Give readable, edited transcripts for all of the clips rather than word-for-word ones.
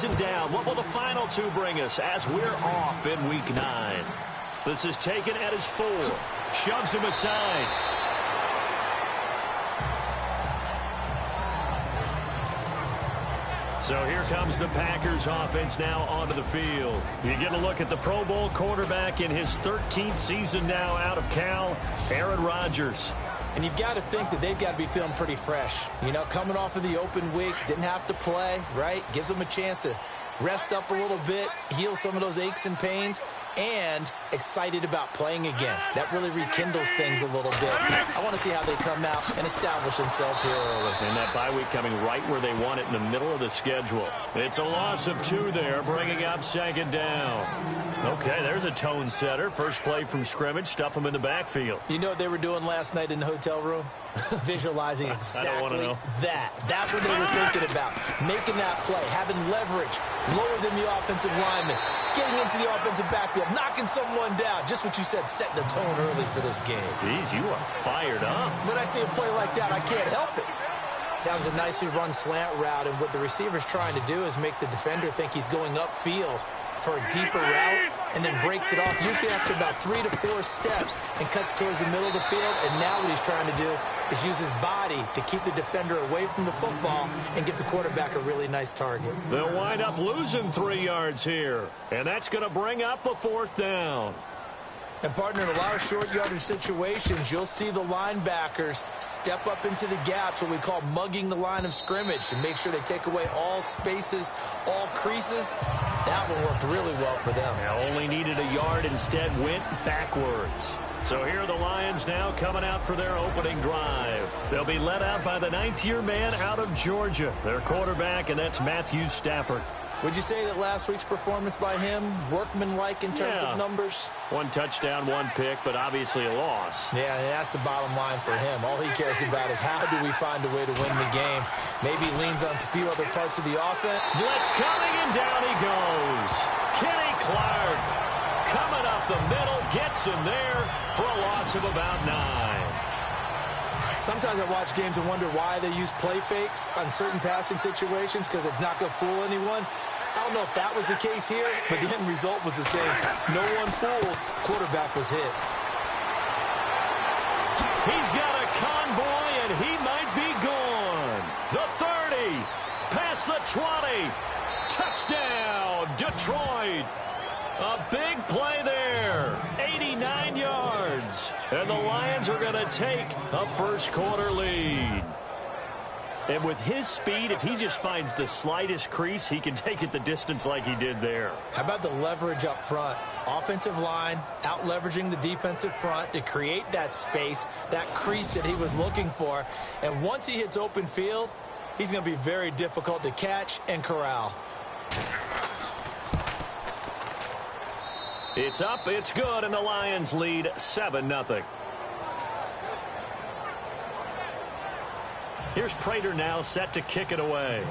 season down. What will the final two bring us as we're off in Week 9? This is taken at his 4. Shoves him aside. So here comes the Packers offense now onto the field. You get a look at the Pro Bowl quarterback in his 13th season now out of Cal, Aaron Rodgers. And you've got to think that they've got to be feeling pretty fresh. You know, coming off of the open week, didn't have to play, right? Gives them a chance to rest up a little bit, heal some of those aches and pains, and excited about playing again. That really rekindles things a little bit. I want to see how they come out and establish themselves here early. And that bye week coming right where they want it in the middle of the schedule. It's a loss of 2 there, bringing up 2nd down. Okay, there's a tone setter. First play from scrimmage, stuff them in the backfield. You know what they were doing last night in the hotel room? Visualizing exactly that. That's what they were thinking about. Making that play, having leverage, lower than the offensive lineman, getting into the offensive backfield, knocking someone down. Just what you said, setting the tone early for this game. Jeez, you are fired up. When I see a play like that, I can't help it. That was a nicely run slant route, and what the receiver's trying to do is make the defender think he's going upfield for a deeper route, and then breaks it off, usually after about 3 to 4 steps, and cuts towards the middle of the field. And now what he's trying to do is use his body to keep the defender away from the football and give the quarterback a really nice target. They'll wind up losing 3 yards here, and that's going to bring up a 4th down. And, partner, in a lot of short yardage situations, you'll see the linebackers step up into the gaps, what we call mugging the line of scrimmage, to make sure they take away all spaces, all creases. That one worked really well for them. They only needed a yard, instead went backwards. So here are the Lions now coming out for their opening drive. They'll be led out by the 9th-year man out of Georgia, their quarterback, and that's Matthew Stafford. Would you say that last week's performance by him, workmanlike in terms of numbers? 1 touchdown, 1 pick, but obviously a loss. Yeah, and that's the bottom line for him. All he cares about is how do we find a way to win the game. Maybe he leans on a few other parts of the offense. Blitz coming, and down he goes. Kenny Clark coming up the middle, gets him there for a loss of about 9. Sometimes I watch games and wonder why they use play fakes on certain passing situations, because it's not going to fool anyone. I don't know if that was the case here, but the end result was the same. No one fooled. Quarterback was hit. He's got a convoy, and he might be gone. The 30, past the 20. Touchdown, Detroit. A big play there. 89 yards. And the Lions are going to take a first-quarter lead. And with his speed, if he just finds the slightest crease, he can take it the distance like he did there. How about the leverage up front? Offensive line out-leveraging the defensive front to create that space, that crease that he was looking for. And once he hits open field, he's going to be very difficult to catch and corral. It's up, it's good, and the Lions lead 7-0. Here's Prater now set to kick it away.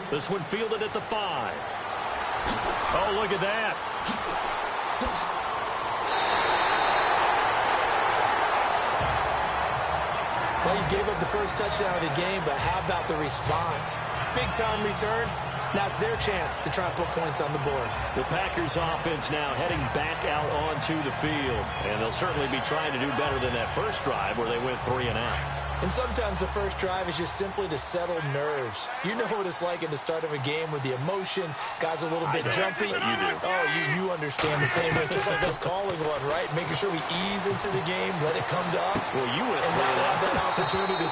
This one fielded at the 5. Oh, look at that. Well, you gave up the first touchdown of the game, but how about the response? Big-time return. Now it's their chance to try and put points on the board. The Packers offense now heading back out onto the field. And they'll certainly be trying to do better than that first drive where they went 3 and out. And sometimes the first drive is just simply to settle nerves. You know what it's like at the start of a game with the emotion. Guys are a little bit jumpy. You do. Oh, you understand the same way. It's just like us calling one, right? Making sure we ease into the game, let it come to us. Well, you went and 3 and out. that opportunity.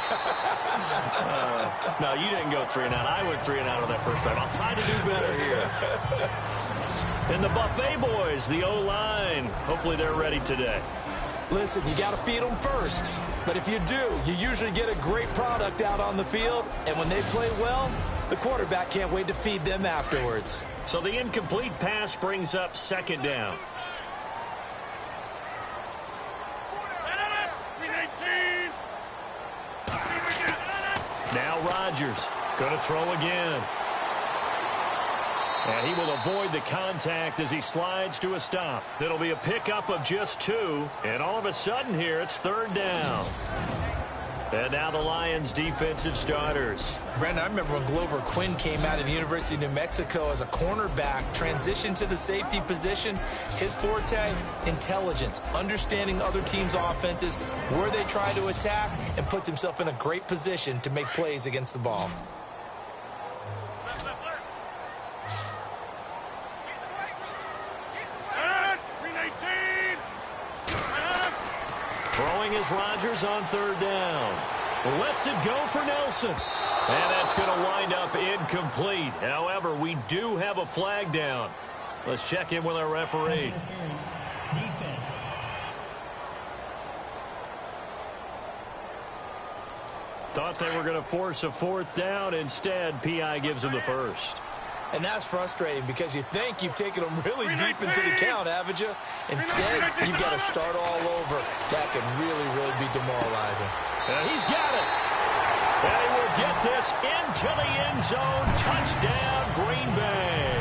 No, you didn't go 3 and out. I went 3 and out on that first drive. I'll try to do better here. And the Buffet boys, the O-line. Hopefully they're ready today. Listen, you got to feed them first. But if you do, you usually get a great product out on the field. And when they play well, the quarterback can't wait to feed them afterwards. So the incomplete pass brings up 2nd down. Now Rodgers going to throw again. And he will avoid the contact as he slides to a stop. It'll be a pickup of just 2. And all of a sudden here, it's 3rd down. And now the Lions defensive starters. Brandon, I remember when Glover Quinn came out of the University of New Mexico as a cornerback, transitioned to the safety position. His forte, intelligence, understanding other teams' offenses, where they try to attack, and puts himself in a great position to make plays against the ball. Throwing is Rodgers on third down. Lets it go for Nelson. And that's going to wind up incomplete. However, we do have a flag down. Let's check in with our referee. Defense. Thought they were going to force a fourth down. Instead, P.I. gives them the first. And that's frustrating because you think you've taken them really deep into the count, haven't you? Instead, you've got to start all over. That can really, really be demoralizing. He's got it. And he will get this into the end zone. Touchdown, Green Bay.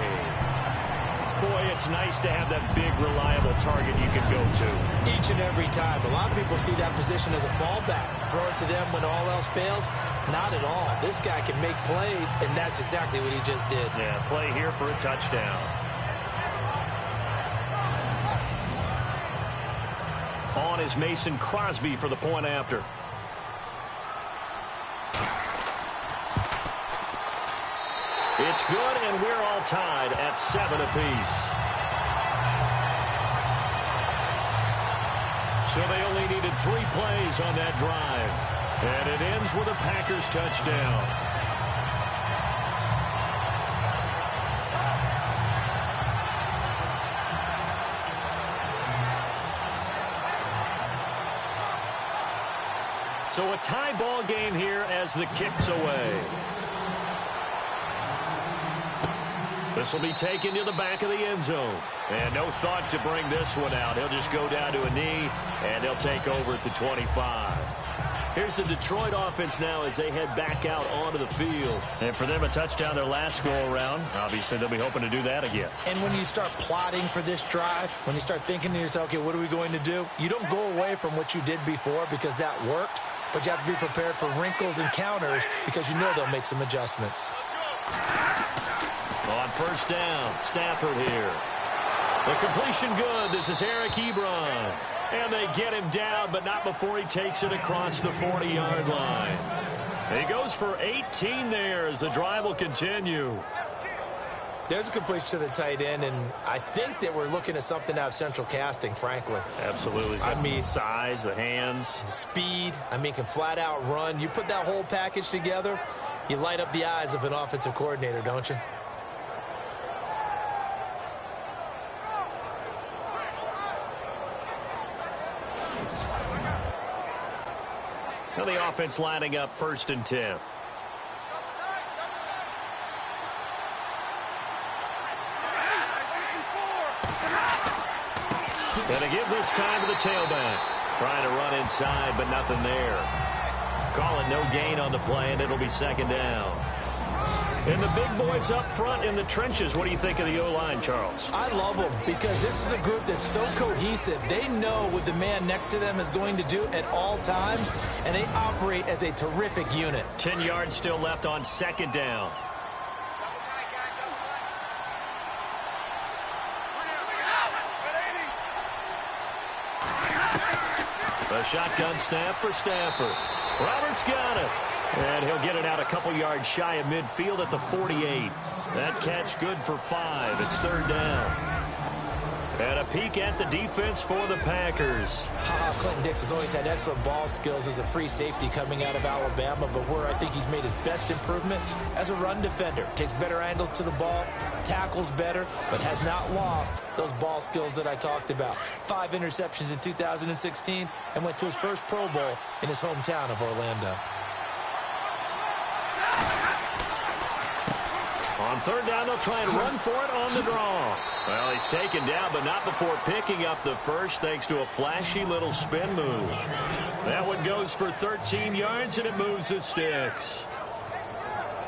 Boy, it's nice to have that big, reliable target you can go to. Each and every time. A lot of people see that position as a fallback. Throw it to them when all else fails. Not at all. This guy can make plays, and that's exactly what he just did. Yeah, play here for a touchdown. On is Mason Crosby for the point after. It's good, and we're all tied at 7 apiece. So they only needed 3 plays on that drive. And it ends with a Packers touchdown. So a tie ball game here as the kick's away. This will be taken to the back of the end zone. And no thought to bring this one out. He'll just go down to a knee, and they'll take over at the 25. Here's the Detroit offense now as they head back out onto the field. And for them, a touchdown their last go-around. Obviously, they'll be hoping to do that again. And when you start plotting for this drive, when you start thinking to yourself, okay, what are we going to do? You don't go away from what you did before because that worked, but you have to be prepared for wrinkles and counters because you know they'll make some adjustments. On first down, Stafford here. The completion good. This is Eric Ebron. And they get him down, but not before he takes it across the 40-yard line. He goes for 18 there as the drive will continue. There's a completion to the tight end, and I think that we're looking at something out of central casting, frankly. Absolutely. I mean, size, the hands. Speed. I mean, can flat out run. You put that whole package together, you light up the eyes of an offensive coordinator, don't you? Now the offense lining up 1st and 10. And to give this time to the tailback. Trying to run inside, but nothing there. Call it no gain on the play, and it'll be 2nd down. And the big boys up front in the trenches. What do you think of the O-line, Charles? I love them because this is a group that's so cohesive. They know what the man next to them is going to do at all times, and they operate as a terrific unit. 10 yards still left on 2nd down. A shotgun snap for Stafford. Roberts got it. And he'll get it out a couple yards shy of midfield at the 48. That catch good for 5. It's 3rd down. And a peek at the defense for the Packers. Clinton Dix has always had excellent ball skills as a free safety coming out of Alabama, but where I think he's made his best improvement as a run defender. Takes better angles to the ball, tackles better, but has not lost those ball skills that I talked about. 5 interceptions in 2016 and went to his first Pro Bowl in his hometown of Orlando. On 3rd down, they'll try and run for it on the draw. Well, he's taken down, but not before picking up the first thanks to a flashy little spin move. That one goes for 13 yards, and it moves the sticks.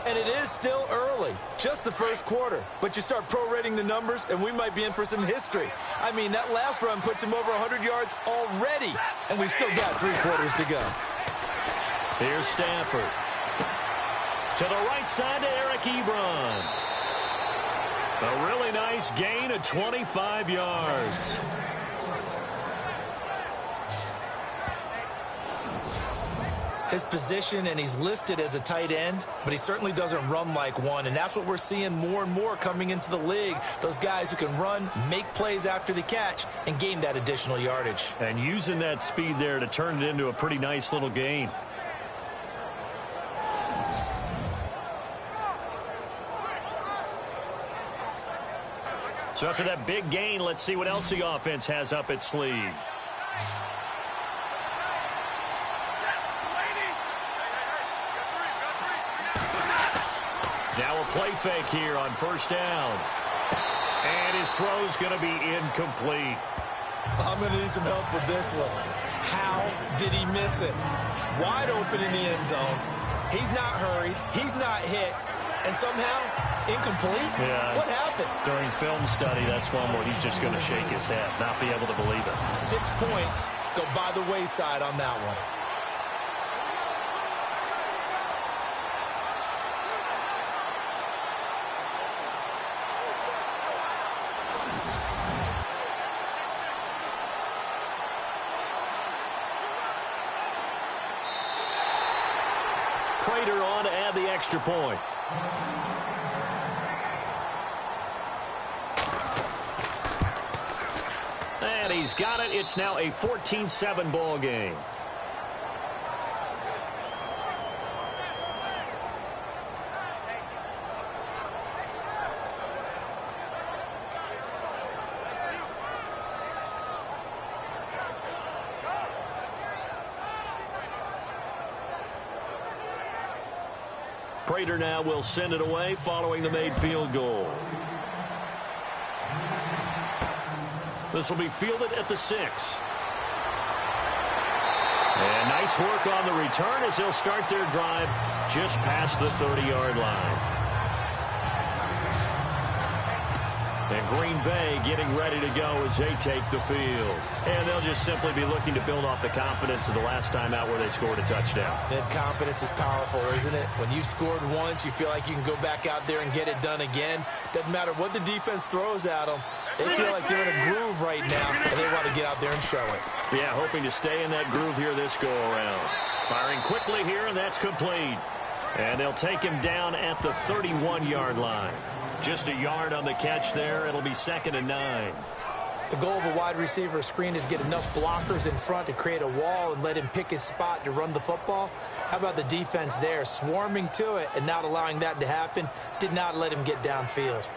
And it is still early, just the first quarter. But you start prorating the numbers, and we might be in for some history. I mean, that last run puts him over 100 yards already, and we've still got 3 quarters to go. Here's Stafford. To the right side to Eric Ebron. A really nice gain of 25 yards. His position, and he's listed as a tight end, but he certainly doesn't run like one, and that's what we're seeing more and more coming into the league. Those guys who can run, make plays after the catch, and gain that additional yardage. And using that speed there to turn it into a pretty nice little gain. So after that big gain, let's see what else the offense has up its sleeve. Now a play fake here on first down. And his throw's going to be incomplete. I'm going to need some help with this one. How did he miss it? Wide open in the end zone. He's not hurried. He's not hit. And somehow, incomplete? Yeah. What happened? During film study, that's one where he's just going to shake his head, not be able to believe it. 6 points go by the wayside on that one. Prater on to add the extra point. And he's got it. It's now a 14-7 ball game. Prater now will send it away following the made field goal. This will be fielded at the 6. And nice work on the return as they'll start their drive just past the 30-yard line. And Green Bay getting ready to go as they take the field. And they'll just simply be looking to build off the confidence of the last time out where they scored a touchdown. That confidence is powerful, isn't it? When you've scored once, you feel like you can go back out there and get it done again. Doesn't matter what the defense throws at them. They feel like they're in a groove right now, and they want to get out there and show it. Yeah, hoping to stay in that groove here this go-around. Firing quickly here, and that's complete. And they'll take him down at the 31-yard line. Just a yard on the catch there. It'll be 2nd and 9. The goal of a wide receiver screen is get enough blockers in front to create a wall and let him pick his spot to run the football. How about the defense there, swarming to it and not allowing that to happen? Did not let him get downfield.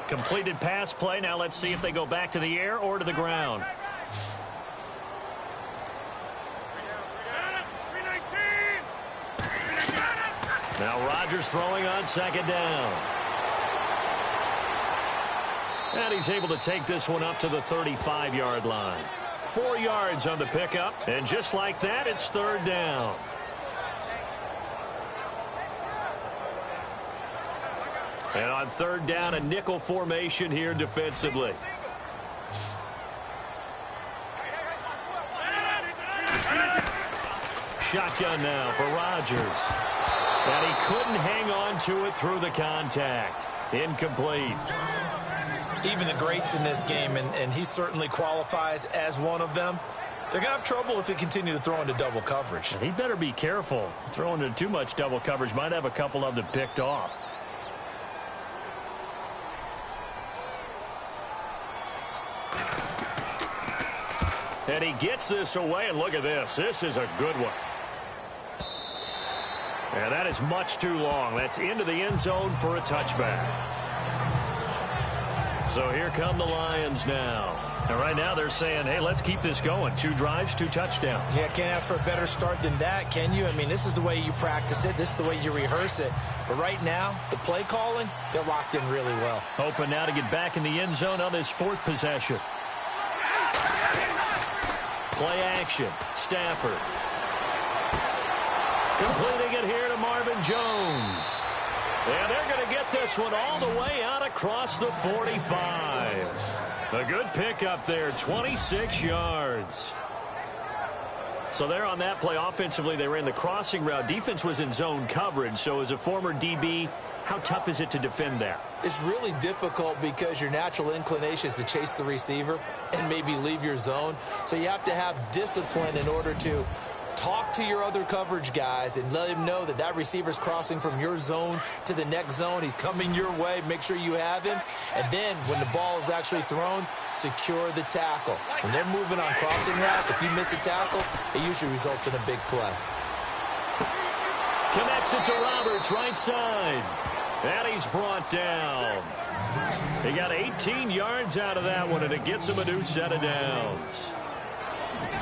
Completed pass play. Now let's see if they go back to the air or to the ground. Now Rodgers throwing on 2nd down. And he's able to take this one up to the 35-yard line. 4 yards on the pickup. And just like that, it's 3rd down. And on 3rd down, a nickel formation here defensively. Shotgun now for Rodgers. And he couldn't hang on to it through the contact. Incomplete. Even the greats in this game, and he certainly qualifies as one of them, they're going to have trouble if they continue to throw into double coverage. And he better be careful. Throwing into too much double coverage might have a couple of them picked off. And he gets this away, and look at this. This is a good one. And that is much too long. That's into the end zone for a touchback. So here come the Lions now. And right now they're saying, hey, let's keep this going. 2 drives, 2 touchdowns. Yeah, can't ask for a better start than that, can you? I mean, this is the way you practice it. This is the way you rehearse it. But right now, the play calling, they're locked in really well. Hoping now to get back in the end zone on this 4th possession. Play action. Stafford. Completing it here to Marvin Jones. And they're going to get this one all the way out across the 45. A good pickup there, 26 yards. So there on that play, offensively, they ran the crossing route. Defense was in zone coverage. So as a former DB, how tough is it to defend that? It's really difficult because your natural inclination is to chase the receiver and maybe leave your zone. So you have to have discipline in order to talk to your other coverage guys and let him know that that receiver's crossing from your zone to the next zone. He's coming your way. Make sure you have him. And then when the ball is actually thrown, secure the tackle. When they're moving on crossing routes, if you miss a tackle, it usually results in a big play. Connects it to Roberts, right side. And he's brought down. He got 18 yards out of that one, and it gets him a new set of downs.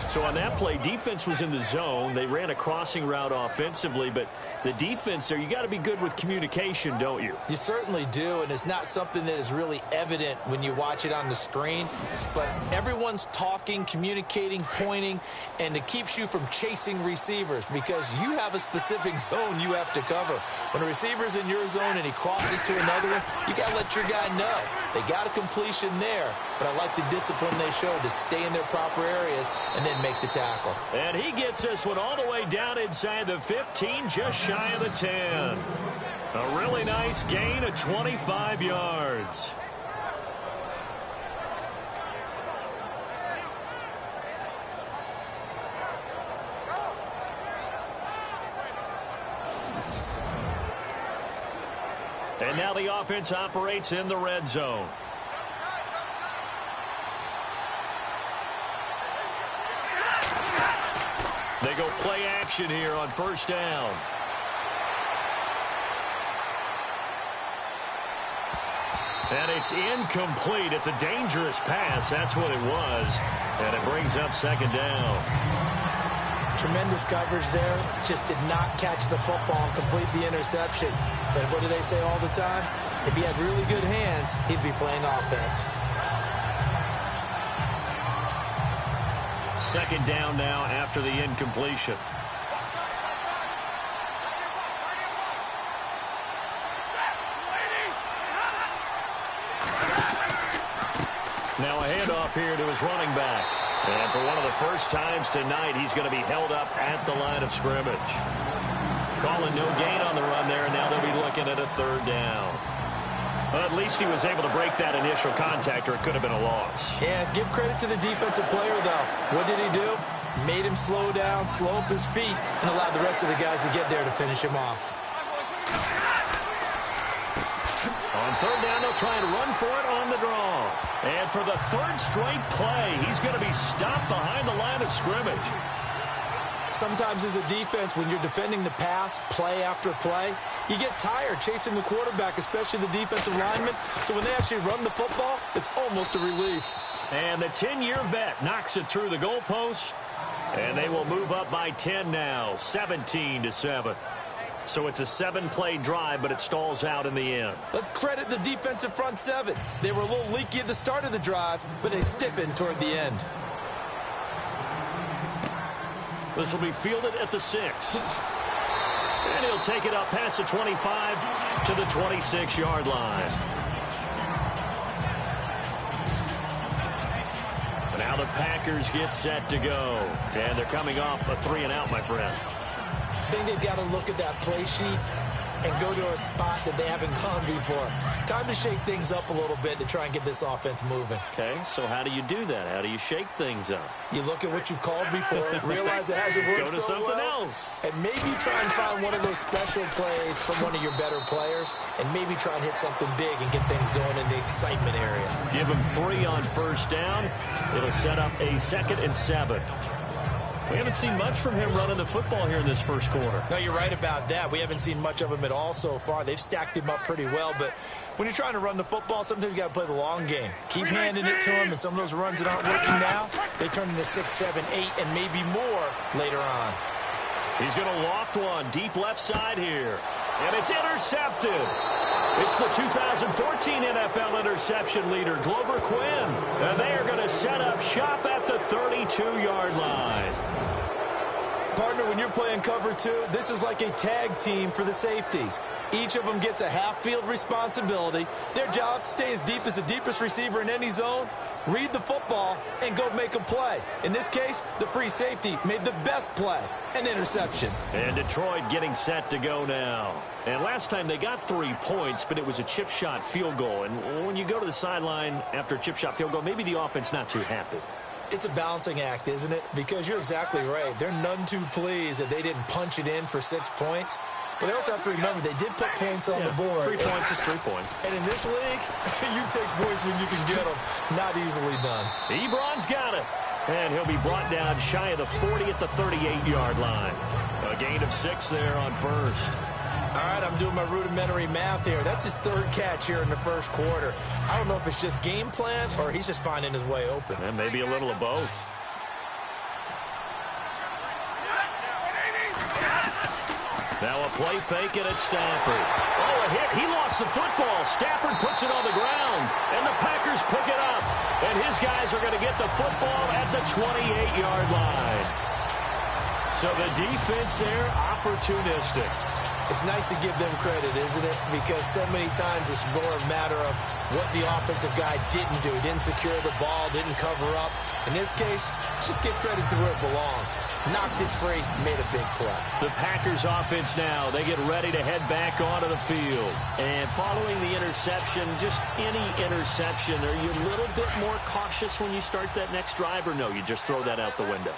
So on that play, defense was in the zone. They ran a crossing route offensively, but the defense there, you got to be good with communication, don't you? You certainly do, and it's not something that is really evident when you watch it on the screen. But everyone's talking, communicating, pointing, and it keeps you from chasing receivers because you have a specific zone you have to cover. When a receiver's in your zone and he crosses to another one, you got to let your guy know. They got a completion there, but I like the discipline they showed to stay in their proper areas and then make the tackle. And he gets this one all the way down inside the 15, just shy of the 10. A really nice gain of 25 yards. And now the offense operates in the red zone. They go play action here on first down. And it's incomplete. It's a dangerous pass. That's what it was. And it brings up second down. Tremendous coverage there. Just did not catch the football and complete the interception. But what do they say all the time? If he had really good hands, he'd be playing offense. Second down now after the incompletion. Now a handoff here to his running back. And for one of the first times tonight, he's going to be held up at the line of scrimmage. Calling no gain on the run there, and now they'll be looking at a third down. Well, at least he was able to break that initial contact, or it could have been a loss. Yeah, give credit to the defensive player, though. What did he do? Made him slow down, slow up his feet, and allowed the rest of the guys to get there to finish him off. On third down, they'll try and run for it on the draw. And for the third straight play, he's going to be stopped behind the line of scrimmage. Sometimes as a defense, when you're defending the pass, play after play, you get tired chasing the quarterback, especially the defensive lineman. So when they actually run the football, it's almost a relief. And the 10-year vet knocks it through the goalpost. And they will move up by 10 now, 17-7. So it's a 7-play drive, but it stalls out in the end. Let's credit the defensive front seven. They were a little leaky at the start of the drive, but they stiffened toward the end. This will be fielded at the 6. And he'll take it up past the 25 to the 26-yard line. But now the Packers get set to go. And they're coming off a 3-and-out, my friend. I think they've got to look at that play sheet and go to a spot that they haven't gone before. Time to shake things up a little bit to try and get this offense moving. Okay, so how do you do that? How do you shake things up? You look at what you've called before, realize it hasn't worked Go to so something well, else. and maybe try and find one of those special plays from one of your better players, and maybe try and hit something big and get things going in the excitement area. Give him 3 on first down. It'll set up a 2nd and 7. We haven't seen much from him running the football here in this first quarter. No, you're right about that. We haven't seen much of him at all so far. They've stacked him up pretty well, but when you're trying to run the football, sometimes you got to play the long game. Keep handing it to him, and some of those runs that aren't working now, they turn into 6, 7, 8, and maybe more later on. He's going to loft one deep left side here, and it's intercepted. It's the 2014 NFL interception leader, Glover Quinn, and they are going to set up shop at the 32-yard line. Partner, when you're playing cover two, this is like a tag team for the safeties. Each of them gets a half-field responsibility. Their job, stay as deep as the deepest receiver in any zone, read the football, and go make a play. In this case, the free safety made the best play, an interception. And Detroit getting set to go now. And last time they got 3 points, but it was a chip shot field goal. And when you go to the sideline after a chip shot field goal, maybe the offense not too happy. It's a balancing act, isn't it? Because you're exactly right. They're none too pleased that they didn't punch it in for 6 points. But they also have to remember they did put points on the board. 3 points is 3 points. And in this league, you take points when you can get them. Not easily done. Ebron's got it. And he'll be brought down shy of the 40 at the 38-yard line. A gain of 6 there on first. All right, I'm doing my rudimentary math here. That's his 3rd catch here in the first quarter. I don't know if it's just game plan or he's just finding his way open. And maybe a little of both. Now a play fake it at Stafford. Oh, a hit. He lost the football. Stafford puts it on the ground. And the Packers pick it up. And his guys are going to get the football at the 28-yard line. So the defense there, opportunistic. It's nice to give them credit, isn't it? Because so many times it's more a matter of what the offensive guy didn't do. He didn't secure the ball, didn't cover up. In this case, just give credit to where it belongs. Knocked it free, made a big play. The Packers offense now, they get ready to head back onto the field. And following the interception, just any interception, are you a little bit more cautious when you start that next drive, or no, you just throw that out the window?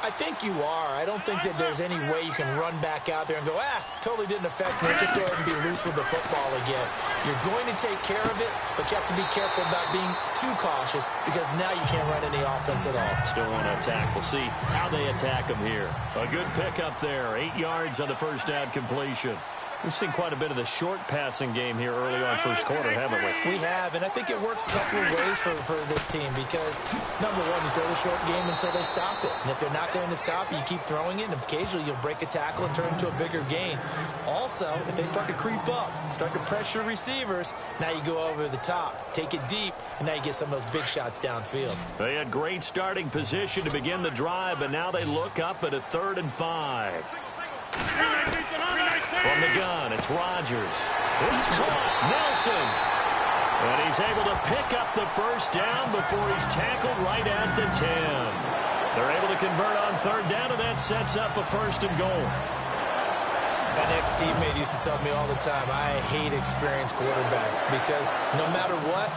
I think you are. I don't think that there's any way you can run back out there and go, totally didn't affect me. Just go ahead and be loose with the football again. You're going to take care of it, but you have to be careful about being too cautious because now you can't run any offense at all. Still want to attack. We'll see how they attack them here. A good pickup there. 8 yards on the first down completion. We've seen quite a bit of the short passing game here early on first quarter, haven't we? We have, and I think it works a couple of ways for this team because, number one, you throw the short game until they stop it. And if they're not going to stop it, you keep throwing it, and occasionally you'll break a tackle and turn it into a bigger gain. Also, if they start to creep up, start to pressure receivers, now you go over the top, take it deep, and now you get some of those big shots downfield. They had great starting position to begin the drive, but now they look up at a 3rd and 5. From the gun, it's Rodgers. It's caught. Nelson. And he's able to pick up the first down before he's tackled right at the 10. They're able to convert on 3rd down, and that sets up a 1st and goal. An ex-teammate used to tell me all the time, I hate experienced quarterbacks because no matter what,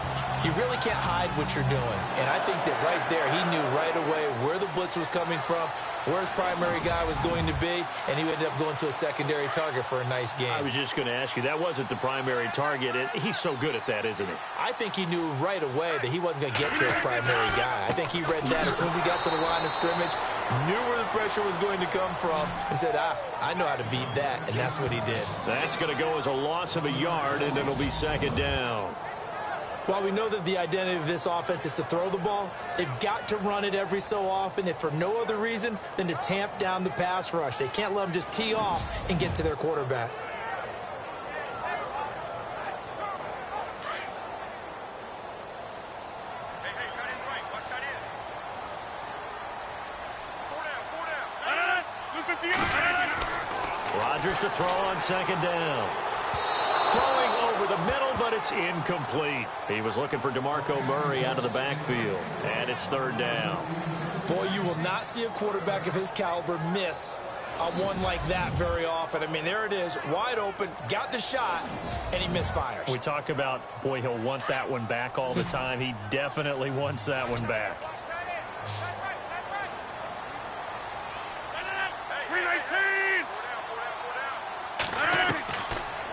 you really can't hide what you're doing. And I think that right there, he knew right away where the blitz was coming from, where his primary guy was going to be, and he ended up going to a secondary target for a nice game. I was just going to ask you, that wasn't the primary target. He's so good at that, isn't he? I think he knew right away that he wasn't going to get to his primary guy. I think he read that as soon as he got to the line of scrimmage, knew where the pressure was going to come from, and said, I know how to beat that, and that's what he did. That's going to go as a loss of a yard, and it'll be 2nd down. While we know that the identity of this offense is to throw the ball, they've got to run it every so often, if for no other reason than to tamp down the pass rush. They can't let them just tee off and get to their quarterback. Rodgers to throw on 2nd down. Throwing over the middle, but it's incomplete. He was looking for DeMarco Murray out of the backfield, and it's 3rd down. Boy, you will not see a quarterback of his caliber miss on one like that very often. I mean, there it is, wide open, got the shot, and he misfires. We talk about, boy, he'll want that one back all the time. He definitely wants that one back.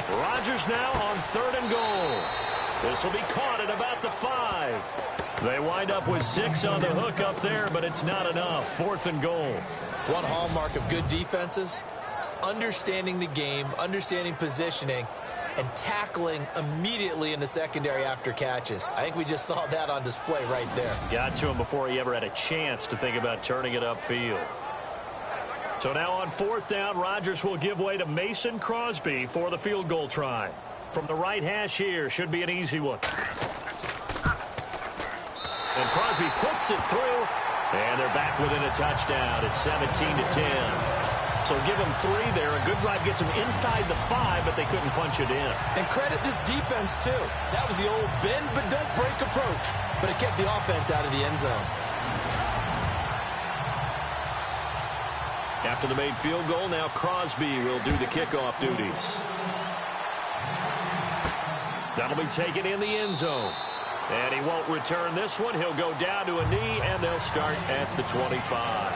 Rodgers now on 3rd and goal. This will be caught at about the 5. They wind up with 6 on the hook up there, but it's not enough. 4th and goal. One hallmark of good defenses is understanding the game, understanding positioning, and tackling immediately in the secondary after catches. I think we just saw that on display right there. Got to him before he ever had a chance to think about turning it upfield. So now on 4th down, Rodgers will give way to Mason Crosby for the field goal try. From the right hash here, should be an easy one. And Crosby puts it through, and they're back within a touchdown. It's 17-10. So give them 3 there. A good drive gets them inside the 5, but they couldn't punch it in. And credit this defense, too. That was the old bend but don't break approach. But it kept the offense out of the end zone. After the made field goal, now Crosby will do the kickoff duties. That'll be taken in the end zone. And he won't return this one. He'll go down to a knee, and they'll start at the 25.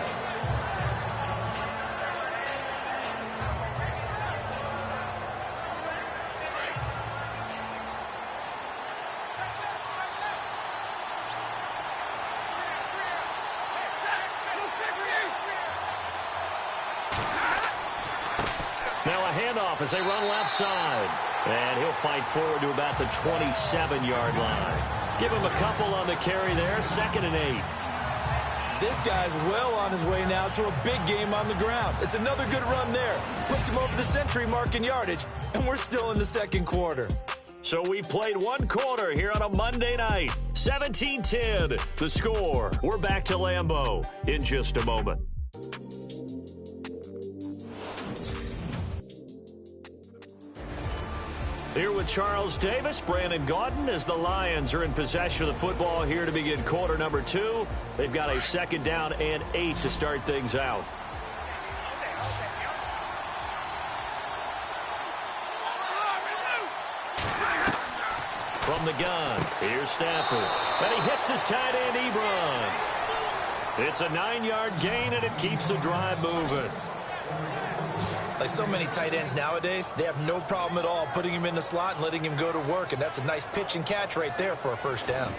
Now a handoff as they run left side. And he'll fight forward to about the 27-yard line. Give him a couple on the carry there. 2nd and 8. This guy's well on his way now to a big game on the ground. It's another good run there. Puts him over the century mark in yardage. And we're still in the second quarter. So we played 1 quarter here on a Monday night. 17-10, the score. We're back to Lambeau in just a moment. Here with Charles Davis, Brandon Gaudin, as the Lions are in possession of the football here to begin quarter number 2. They've got a 2nd down and 8 to start things out. From the gun, here's Stafford. And he hits his tight end, Ebron. It's a 9-yard gain, and it keeps the drive moving. Like so many tight ends nowadays, they have no problem at all putting him in the slot and letting him go to work. And that's a nice pitch and catch right there for a first down.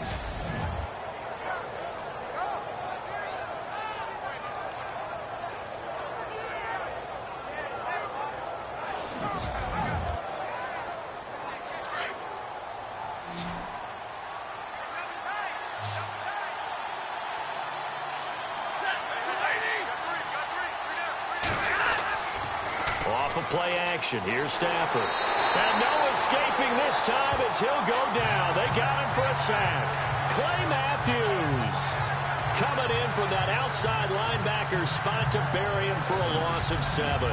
Play action. Here's Stafford. And no escaping this time as he'll go down. They got him for a sack. Clay Matthews coming in from that outside linebacker spot to bury him for a loss of 7.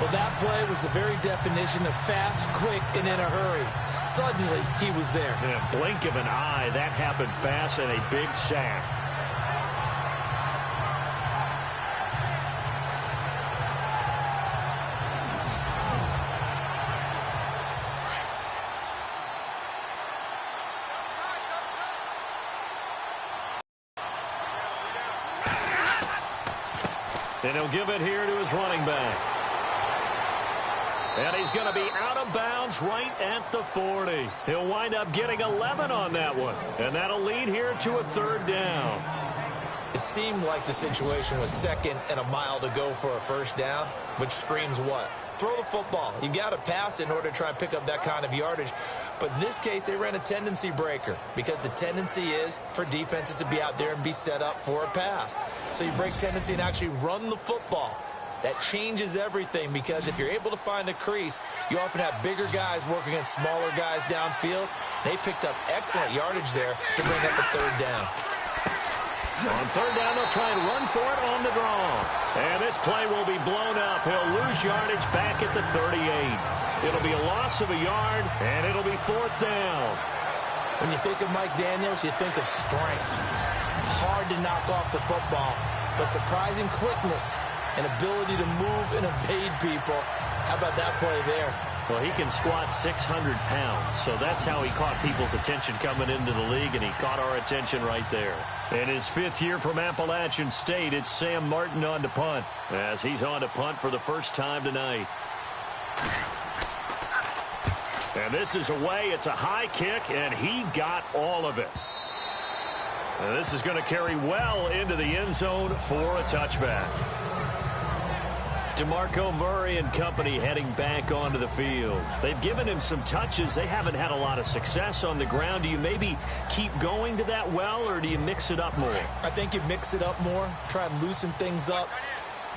Well, that play was the very definition of fast, quick, and in a hurry. Suddenly, he was there. In a blink of an eye, that happened fast and a big sack. And he'll give it here to his running back. And he's going to be out of bounds right at the 40. He'll wind up getting 11 on that one. And that'll lead here to a 3rd down. It seemed like the situation was 2nd and a mile to go for a first down, which screams what? Throw the football. You got to pass in order to try and pick up that kind of yardage. But in this case, they ran a tendency breaker because the tendency is for defenses to be out there and be set up for a pass. So you break tendency and actually run the football. That changes everything because if you're able to find a crease, you often have bigger guys working against smaller guys downfield. They picked up excellent yardage there to bring up a 3rd down. On 3rd down, they'll try and run for it on the draw. And this play will be blown up. He'll lose yardage back at the 38. It'll be a loss of a yard, and it'll be 4th down. When you think of Mike Daniels, you think of strength. Hard to knock off the football, but surprising quickness and ability to move and evade people. How about that play there? Well, he can squat 600 pounds, so that's how he caught people's attention coming into the league, and he caught our attention right there. In his 5th year from Appalachian State, it's Sam Martin on to punt, as he's on to punt for the first time tonight. And this is away. It's a high kick, and he got all of it. And this is going to carry well into the end zone for a touchback. DeMarco Murray and company heading back onto the field. They've given him some touches. They haven't had a lot of success on the ground. Do you maybe keep going to that well, or do you mix it up more? I think you mix it up more, try and loosen things up.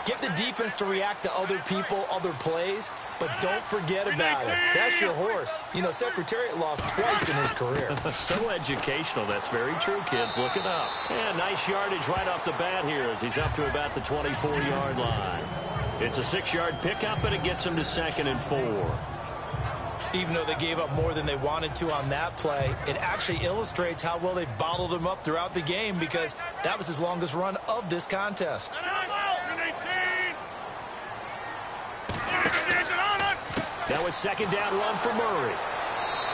Get the defense to react to other people, other plays, but don't forget about it. That's your horse. You know, Secretariat lost twice in his career. So educational. That's very true, kids. Look it up. Yeah, nice yardage right off the bat here as he's up to about the 24-yard line. It's a 6-yard pickup, and it gets them to 2nd and 4. Even though they gave up more than they wanted to on that play, it actually illustrates how well they've bottled them up throughout the game because that was his longest run of this contest. Now a 2nd down run for Murray.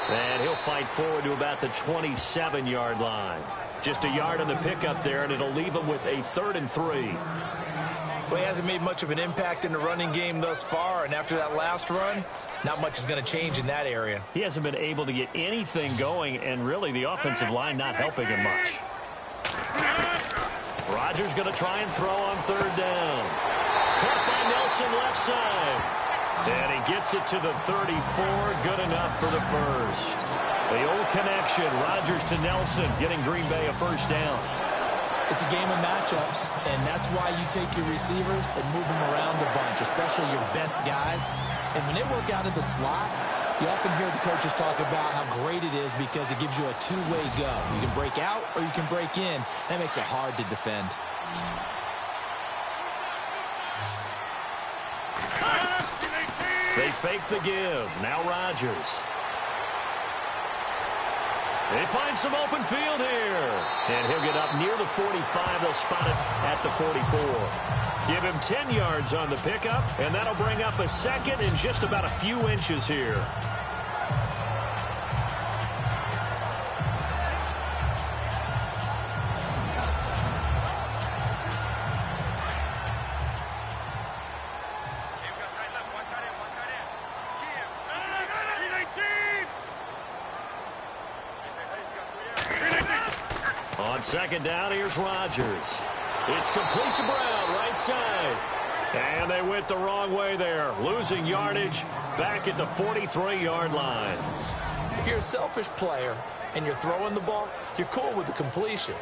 And he'll fight forward to about the 27-yard line. Just a yard on the pickup there, and it'll leave him with a 3rd and 3. Well, he hasn't made much of an impact in the running game thus far, and after that last run, not much is going to change in that area. He hasn't been able to get anything going, and really the offensive line not helping him much. Rodgers going to try and throw on 3rd down. Caught by Nelson left side. And he gets it to the 34. Good enough for the first. The old connection, Rodgers to Nelson, getting Green Bay a 1st down. It's a game of matchups, and that's why you take your receivers and move them around a bunch, especially your best guys. And when they work out of the slot, you often hear the coaches talk about how great it is because it gives you a two-way go. You can break out or you can break in. That makes it hard to defend. They fake the give. Now Rodgers. They find some open field here. And he'll get up near the 45. They'll spot it at the 44. Give him 10 yards on the pickup, and that'll bring up a 2nd and just about a few inches here. On 2nd down, here's Rodgers. It's complete to Brown, right side. And they went the wrong way there, losing yardage back at the 43-yard line. If you're a selfish player and you're throwing the ball, you're cool with the completion.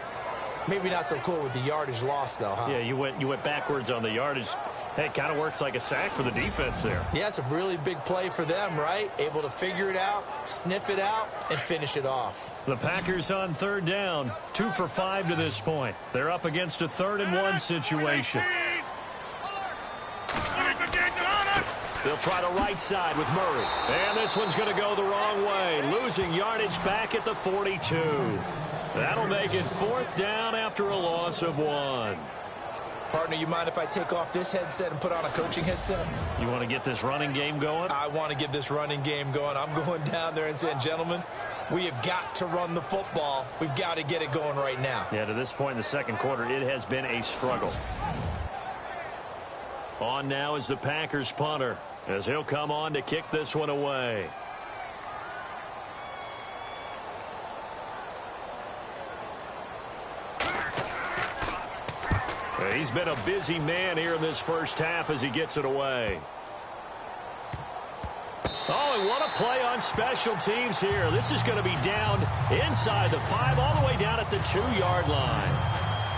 Maybe not so cool with the yardage loss, though, huh? Yeah, you went backwards on the yardage. Hey, it kind of works like a sack for the defense there. Yeah, it's a really big play for them, right? Able to figure it out, sniff it out, and finish it off. The Packers on 3rd down, 2 for 5 to this point. They're up against a 3rd and 1 situation. They'll try the right side with Murray. And this one's going to go the wrong way, losing yardage back at the 42. That'll make it 4th down after a loss of 1. Partner, you mind if I take off this headset and put on a coaching headset? You want to get this running game going? I want to get this running game going. I'm going down there and saying, gentlemen, we have got to run the football. We've got to get it going right now. Yeah, to this point in the 2nd quarter, it has been a struggle. On now is the Packers punter, as he'll come on to kick this one away. He's been a busy man here in this 1st half as he gets it away. Oh, and what a play on special teams here. This is going to be down inside the 5, all the way down at the 2-yard line.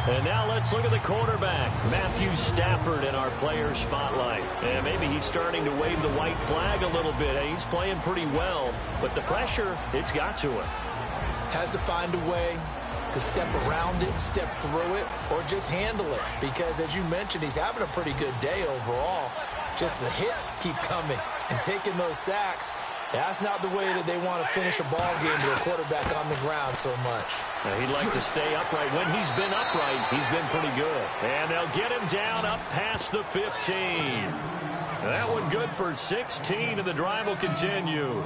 And now let's look at the quarterback, Matthew Stafford, in our player spotlight. And maybe he's starting to wave the white flag a little bit. He's playing pretty well, but the pressure, it's got to him. Has to find a way to step around it, step through it, or just handle it. Because, as you mentioned, he's having a pretty good day overall. Just the hits keep coming and taking those sacks. That's not the way that they want to finish a ball game with a quarterback on the ground so much. Now, he'd like to stay upright. When he's been upright, he's been pretty good. And they'll get him down up past the 15. That one good for 16, and the drive will continue.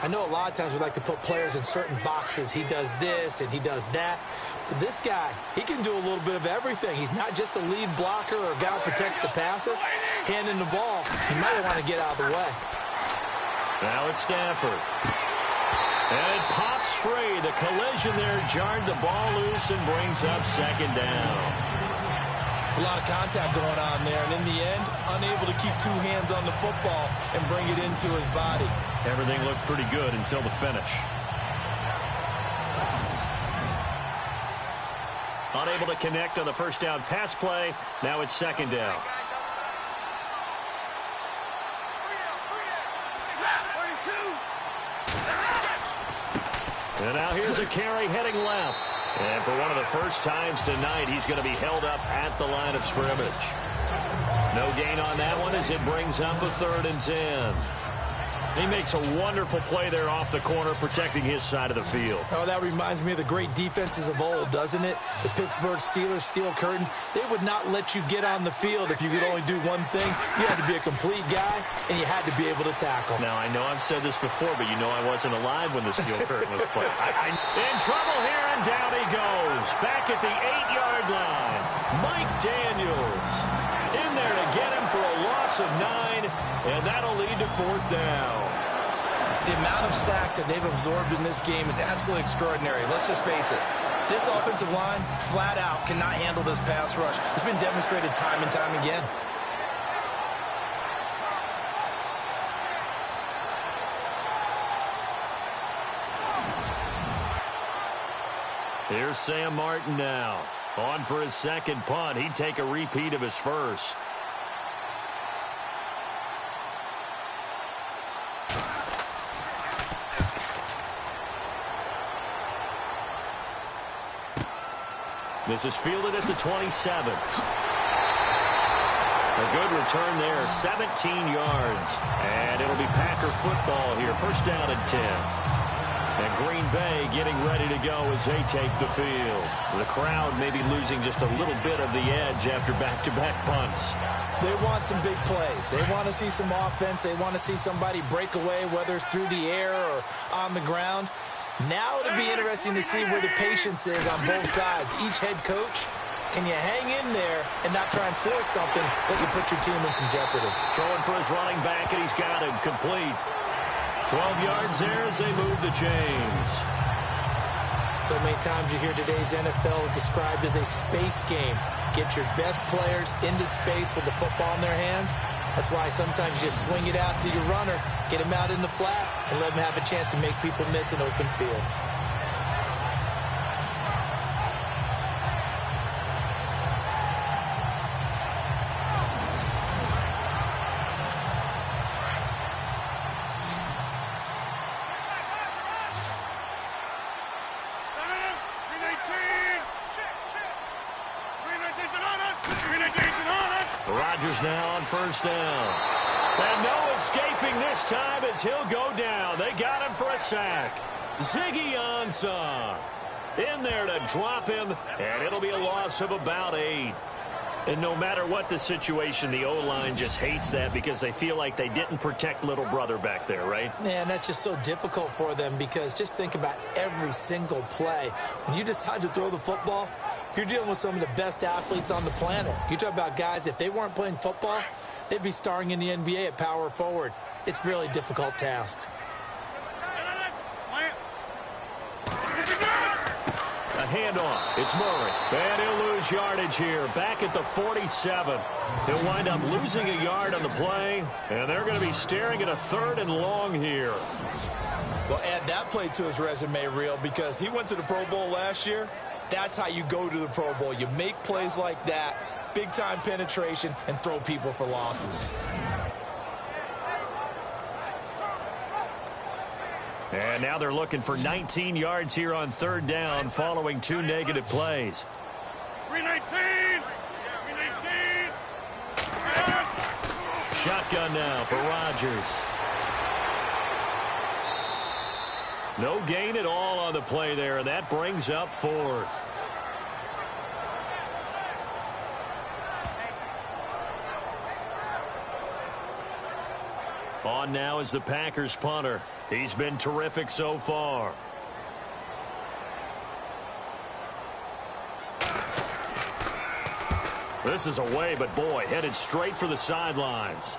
I know a lot of times we like to put players in certain boxes. He does this and he does that. But this guy, he can do a little bit of everything. He's not just a lead blocker or a guy who protects the passer. Handing the ball, he might want to get out of the way. Now it's Stafford. And it pops free. The collision there jarred the ball loose and brings up 2nd down. It's a lot of contact going on there, and in the end, unable to keep 2 hands on the football and bring it into his body. Everything looked pretty good until the finish. Unable to connect on the 1st down pass play. Now it's 2nd down. And now here's a carry heading left. And for one of the first times tonight, he's going to be held up at the line of scrimmage. No gain on that one as it brings up a 3rd and 10. He makes a wonderful play there off the corner, protecting his side of the field. Oh, that reminds me of the great defenses of old, doesn't it? The Pittsburgh Steelers steel curtain. They would not let you get on the field if you could only do one thing. You had to be a complete guy, and you had to be able to tackle. Now, I know I've said this before, but you know I wasn't alive when the steel curtain was played. In trouble here, and down he goes. Back at the 8-yard line. Mike Daniels in there to get him for a loss of 9, and that'll lead to 4th down. The amount of sacks that they've absorbed in this game is absolutely extraordinary. Let's just face it. This offensive line, flat out, cannot handle this pass rush. It's been demonstrated time and time again. Here's Sam Martin now. On for his 2nd punt. He'd take a repeat of his first. This is fielded at the 27. A good return there, 17 yards. And it'll be Packer football here. 1st down and 10. And Green Bay getting ready to go as they take the field. The crowd maybe losing just a little bit of the edge after back-to-back punts. They want some big plays. They want to see some offense. They want to see somebody break away, whether it's through the air or on the ground. Now it'll be interesting to see where the patience is on both sides. Each head coach, can you hang in there and not try and force something that could put your team in some jeopardy? Throwing for his running back, and he's got him complete. 12 yards there as they move the chains. So many times you hear today's NFL described as a space game. Get your best players into space with the football in their hands. That's why sometimes you just swing it out to your runner, get him out in the flat, and let him have a chance to make people miss an open field. Rodgers now on 1st down. And no escaping this time as he'll go down. They got him for a sack. Ziggy Ansah in there to drop him, and it'll be a loss of about 8. And no matter what the situation, the O-line just hates that because they feel like they didn't protect little brother back there, right? Man, that's just so difficult for them because just think about every single play. When you decide to throw the football, you're dealing with some of the best athletes on the planet. You talk about guys, if they weren't playing football, they'd be starring in the NBA at power forward. It's a really difficult task. A handoff. It's Murray. And he'll lose yardage here. Back at the 47. He'll wind up losing a yard on the play. And they're going to be staring at a 3rd and long here. Well, add that play to his resume reel because he went to the Pro Bowl last year. That's how you go to the Pro Bowl. You make plays like that, big-time penetration, and throw people for losses. And now they're looking for 19 yards here on 3rd down following 2 negative plays. 319! 319! Shotgun now for Rodgers. No gain at all on the play there, and that brings up 4th. On now is the Packers punter. He's been terrific so far. This is away, but boy, headed straight for the sidelines.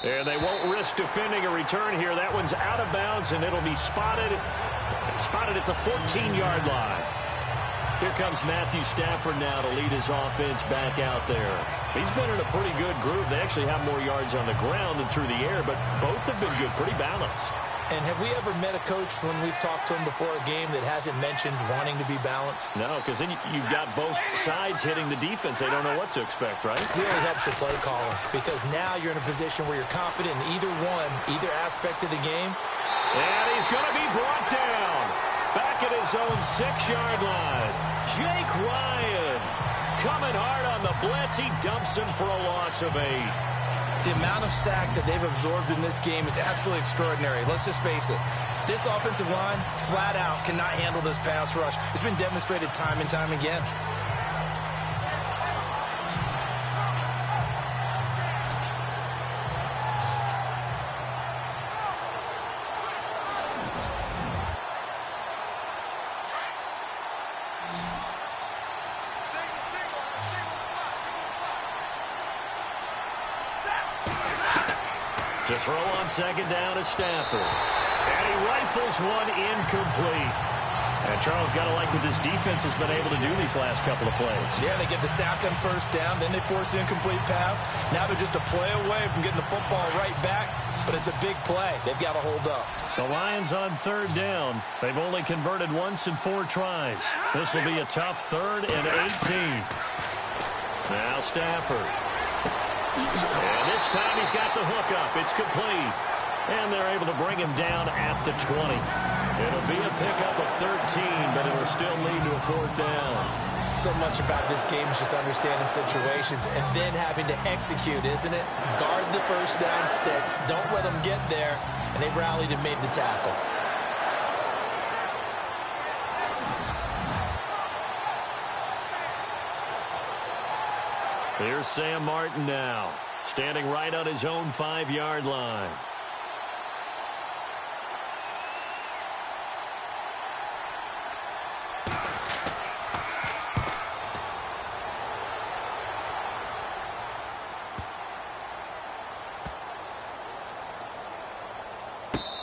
And they won't risk defending a return here. That one's out of bounds, and it'll be spotted at the 14-yard line. Here comes Matthew Stafford now to lead his offense back out there. He's been in a pretty good group. They actually have more yards on the ground than through the air, but both have been good, pretty balanced. And have we ever met a coach when we've talked to him before a game that hasn't mentioned wanting to be balanced? No, because then you've got both sides hitting the defense. They don't know what to expect, right? It really helps your play caller because now you're in a position where you're confident in either aspect of the game. And he's going to be brought down back at his own 6-yard line. Jake Ryan Coming hard on the blitz. He dumps him for a loss of 8. The amount of sacks that they've absorbed in this game is absolutely extraordinary. Let's just face it. This offensive line, flat out, cannot handle this pass rush. It's been demonstrated time and time again. To throw on second down is Stafford. And he rifles one incomplete. And Charles, got to like what this defense has been able to do these last couple of plays. Yeah, they get the sack on first down, then they force the incomplete pass. Now they're just a play away from getting the football right back, but it's a big play. They've got to hold up. The Lions on third down. They've only converted once in 4 tries. This will be a tough 3rd and 18. Now Stafford. And this time he's got the hook up. It's complete. And they're able to bring him down at the 20. It'll be a pickup of 13, but it'll still lead to a 4th down. So much about this game is just understanding situations and then having to execute, isn't it? Guard the first down sticks. Don't let them get there. And they rallied and made the tackle. Here's Sam Martin now, standing right on his own 5-yard line.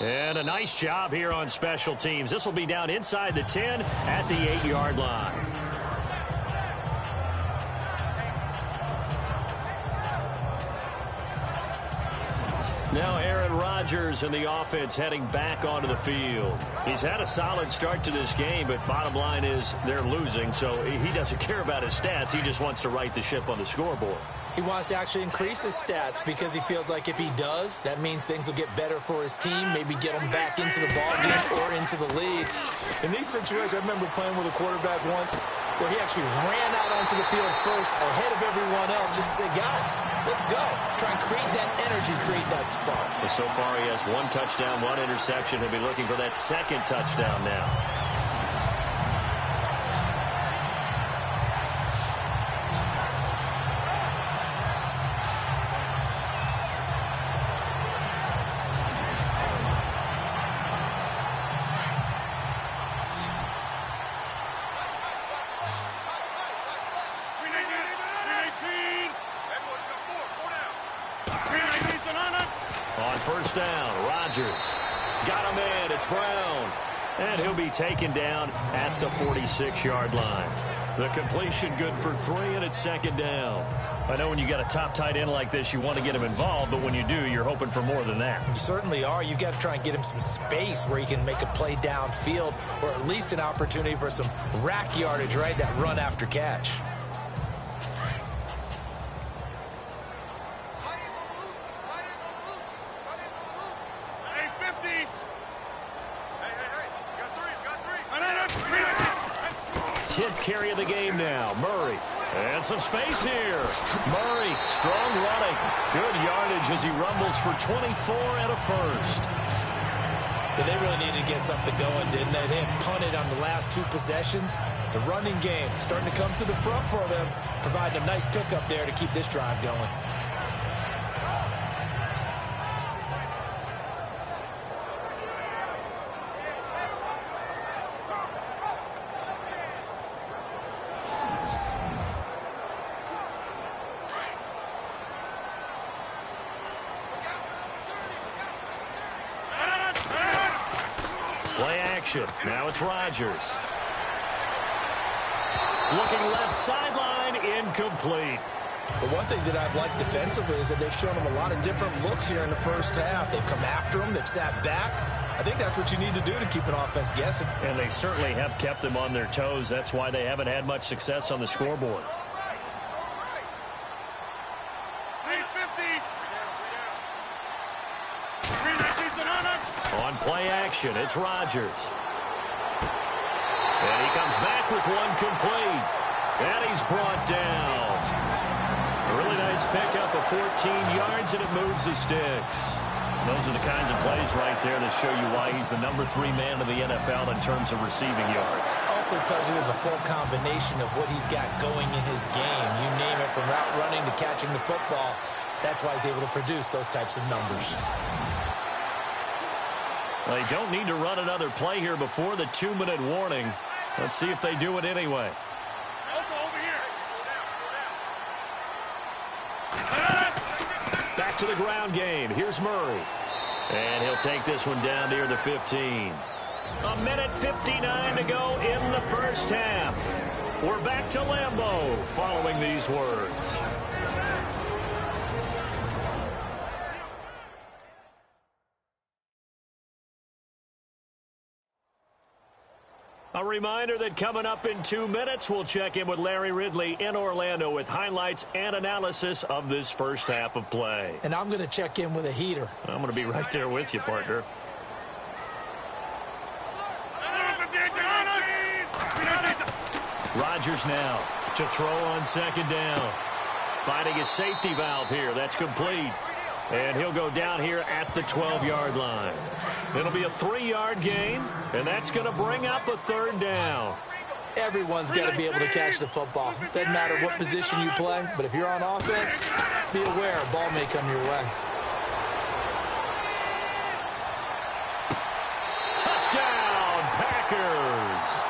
And a nice job here on special teams. This will be down inside the 10 at the 8-yard line. Now Aaron Rodgers and the offense heading back onto the field. He's had a solid start to this game, but bottom line is they're losing, so he doesn't care about his stats. He just wants to right the ship on the scoreboard. He wants to actually increase his stats because he feels like if he does, that means things will get better for his team, maybe get him back into the ball game or into the lead. In these situations, I remember playing with a quarterback once where he actually ran out onto the field first ahead of everyone else just to say, guys, let's go. Try and create that energy, create that spark. Well, so far he has 1 touchdown, 1 interception. He'll be looking for that 2nd touchdown now. On first down, Rodgers. Got him in. It's Brown. And he'll be taken down at the 46-yard line. The completion good for 3, and it's 2nd down. I know when you got a top tight end like this, you want to get him involved, but when you do, you're hoping for more than that. You certainly are. You got to try and get him some space where he can make a play downfield or at least an opportunity for some rack yardage, right? That run after catch. Carry of the game now. Murray. And some space here. Murray, strong running. Good yardage as he rumbles for 24 and a 1st. Yeah, they really needed to get something going, didn't they? They had punted on the last 2 possessions. The running game starting to come to the front for them, providing a nice pickup there to keep this drive going. Now it's Rodgers. Looking left sideline, incomplete. But one thing that I've liked defensively is that they've shown him a lot of different looks here in the first half. They've come after him. They've sat back. I think that's what you need to do to keep an offense guessing. And they certainly have kept them on their toes. That's why they haven't had much success on the scoreboard. On play action, it's Rodgers. And he comes back with one complete. And he's brought down. A really nice pickup of 14 yards, and it moves the sticks. Those are the kinds of plays right there that show you why he's the number 3 man in the NFL in terms of receiving yards. Also tells you there's a full combination of what he's got going in his game. You name it, from route running to catching the football. That's why he's able to produce those types of numbers. They don't need to run another play here before the 2-minute warning. Let's see if they do it anyway. Back to the ground game. Here's Murray. And he'll take this one down near the 15. 1:59 to go in the first half. We're back to Lambeau following these words. A reminder that coming up in 2 minutes, we'll check in with Larry Ridley in Orlando with highlights and analysis of this first half of play. And I'm going to check in with a heater. I'm going to be right there with you, partner. Rodgers now to throw on second down. Finding his safety valve here. That's complete. And he'll go down here at the 12-yard line. It'll be a 3-yard gain, and that's going to bring up a third down. Everyone's got to be able to catch the football. Doesn't matter what position you play, but if you're on offense, be aware a ball may come your way. Touchdown, Packers!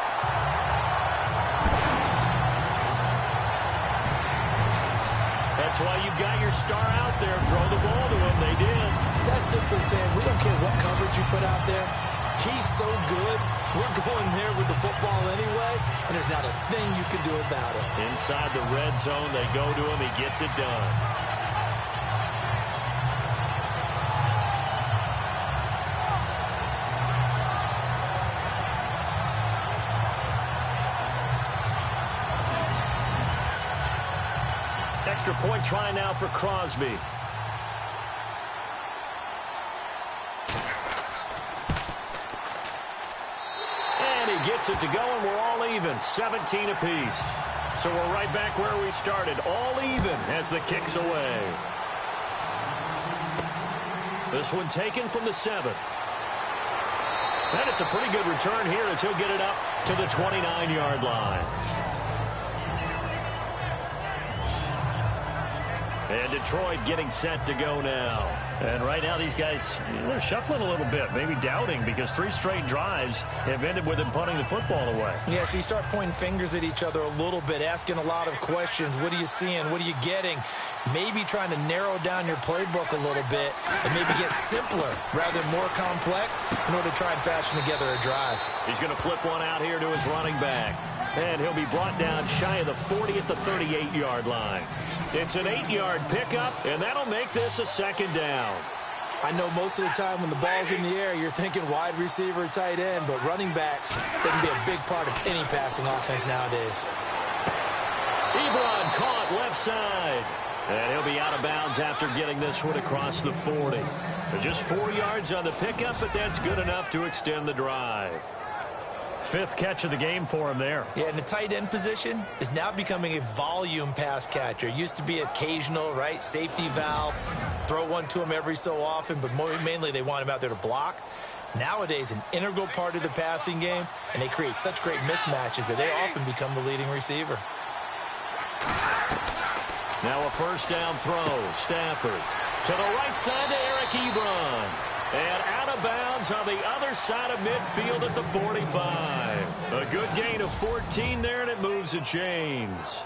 That's why you've got your star out there. Throw the ball to him. They did. That's simply saying we don't care what coverage you put out there. He's so good. We're going there with the football anyway, and there's not a thing you can do about it. Inside the red zone, they go to him. He gets it done. Extra point try now for Crosby. And he gets it to go, and we're all even, 17 apiece. So we're right back where we started, all even as the kick's away. This one taken from the 7. And it's a pretty good return here as he'll get it up to the 29-yard line. And Detroit getting set to go now. And right now these guys, they're shuffling a little bit, maybe doubting, because 3 straight drives have ended with them punting the football away. Yeah, so you start pointing fingers at each other a little bit, asking a lot of questions. What are you seeing? What are you getting? Maybe trying to narrow down your playbook a little bit and maybe get simpler rather than more complex in order to try and fashion together a drive. He's going to flip one out here to his running back. And he'll be brought down shy of the 40 at the 38-yard line. It's an 8-yard pickup, and that'll make this a second down. I know most of the time when the ball's in the air, you're thinking wide receiver, tight end, but running backs, they can be a big part of any passing offense nowadays. Ebron caught left side. And he'll be out of bounds after getting this one across the 40. Just 4 yards on the pickup, but that's good enough to extend the drive. 5th catch of the game for him there. Yeah, and the tight end position is now becoming a volume pass catcher. Used to be occasional, right? Safety valve, throw one to him every so often, but mainly they want him out there to block. Nowadays, an integral part of the passing game, and they create such great mismatches that they often become the leading receiver. Now a first down throw. Stafford to the right side to Eric Ebron. And out of bounds on the other side of midfield at the 45. A good gain of 14 there, and it moves the chains.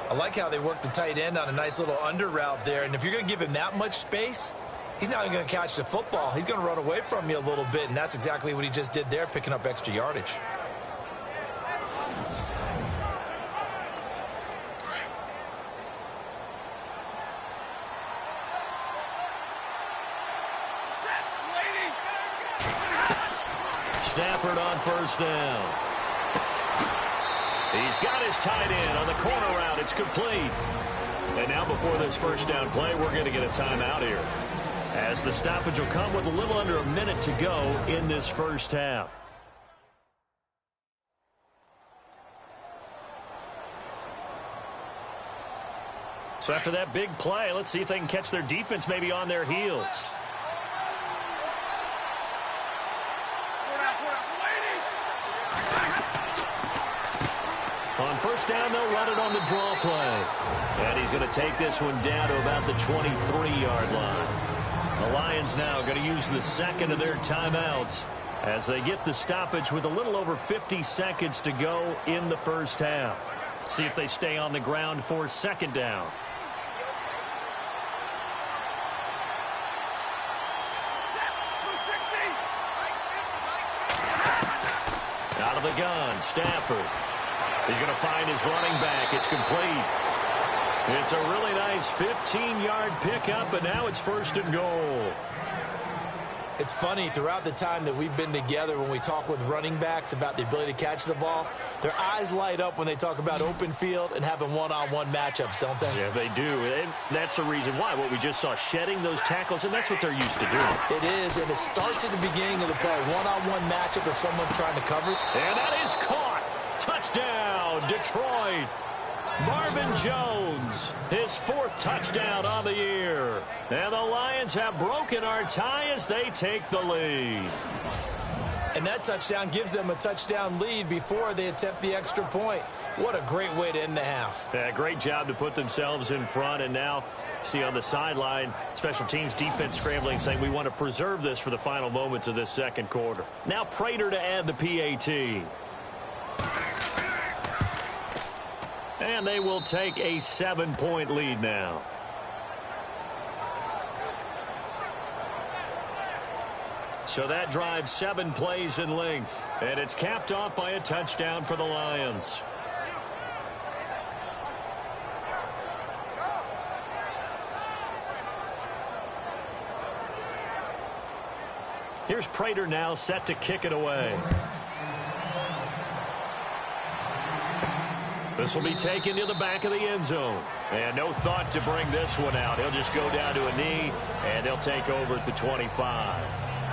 I like how they work the tight end on a nice little under route there. And if you're going to give him that much space, he's not even going to catch the football. He's going to run away from you a little bit, and that's exactly what he just did there, picking up extra yardage. Stafford on first down. He's got his tight end on the corner route. It's complete. And now before this first down play, we're going to get a timeout here, as the stoppage will come with a little under a minute to go in this first half. So after that big play, let's see if they can catch their defense maybe on their heels. On first down, they'll run it on the draw play. And he's going to take this one down to about the 23-yard line. The Lions now going to use the second of their timeouts as they get the stoppage with a little over 50 seconds to go in the first half. See if they stay on the ground for second down. Out of the gun, Stafford. He's going to find his running back. It's complete. It's a really nice 15-yard pickup, and now it's first and goal. It's funny, throughout the time that we've been together, when we talk with running backs about the ability to catch the ball, their eyes light up when they talk about open field and having one-on-one matchups, don't they? Yeah, they do. And that's the reason why. What we just saw, shedding those tackles, and that's what they're used to doing. It is, and it starts at the beginning of the play. One-on-one matchup if someone's trying to cover. And that is caught. Touchdown, Detroit. Marvin Jones, his fourth touchdown on the year. And the Lions have broken our tie as they take the lead. And that touchdown gives them a touchdown lead before they attempt the extra point. What a great way to end the half. Yeah, great job to put themselves in front. And now, see on the sideline, special teams defense scrambling, saying we want to preserve this for the final moments of this second quarter. Now Prater to add the PAT. And they will take a 7-point lead now. So that drives 7 plays in length. And it's capped off by a touchdown for the Lions. Here's Prater now set to kick it away. This will be taken to the back of the end zone. And no thought to bring this one out. He'll just go down to a knee, and they'll take over at the 25.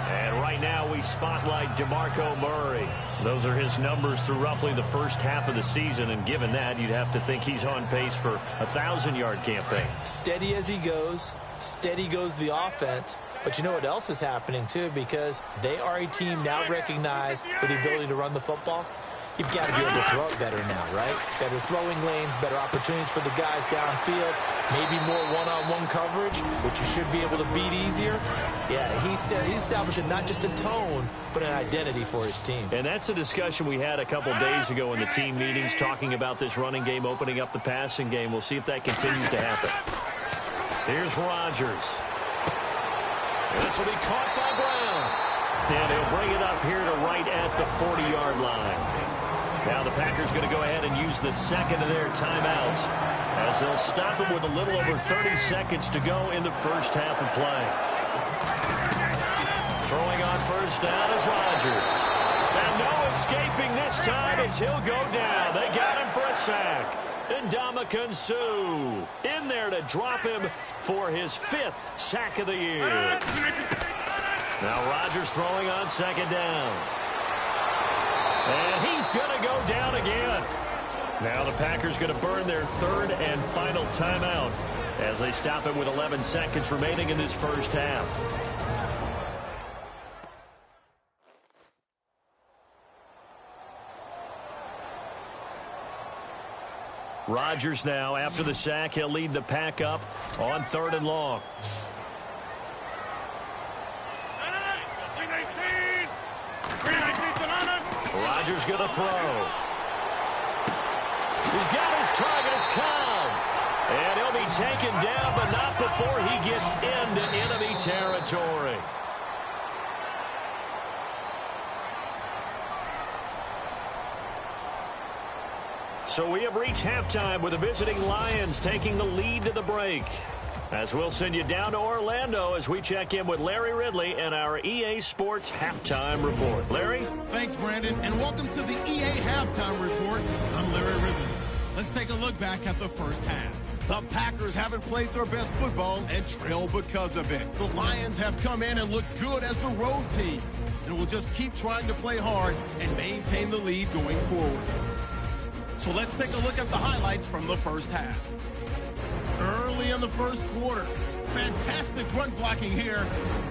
And right now we spotlight DeMarco Murray. Those are his numbers through roughly the first half of the season, and given that, you'd have to think he's on pace for a 1,000-yard campaign. Steady as he goes. Steady goes the offense. But you know what else is happening, too, because they are a team now recognized with the ability to run the football. You've got to be able to throw it better now, right? Better throwing lanes, better opportunities for the guys downfield, maybe more one-on-one coverage, which you should be able to beat easier. Yeah, he's establishing not just a tone, but an identity for his team. And that's a discussion we had a couple days ago in the team meetings, talking about this running game, opening up the passing game. We'll see if that continues to happen. Here's Rodgers. This will be caught by Brown. And he'll bring it up here to right at the 40-yard line. Now the Packers going to go ahead and use the second of their timeouts as they'll stop him with a little over 30 seconds to go in the first half of play. Throwing on first down is Rodgers. And no escaping this time as he'll go down. They got him for a sack. And Ndamukong Suh in there to drop him for his 5th sack of the year. Now Rodgers throwing on second down. And he's going to go down again. Now the Packers going to burn their 3rd and final timeout as they stop it with 11 seconds remaining in this first half. Rodgers now, after the sack, he'll lead the pack up on 3rd and long. Rodgers going to throw. He's got his target. It's Cobb. And he'll be taken down, but not before he gets into enemy territory. So we have reached halftime with the visiting Lions taking the lead to the break. As we'll send you down to Orlando as we check in with Larry Ridley and our EA Sports Halftime Report. Larry? Thanks, Brandon, and welcome to the EA Halftime Report. I'm Larry Ridley. Let's take a look back at the first half. The Packers haven't played their best football and trail because of it. The Lions have come in and looked good as the road team, and will just keep trying to play hard and maintain the lead going forward. So let's take a look at the highlights from the first half. early in the first quarter. Fantastic run blocking here,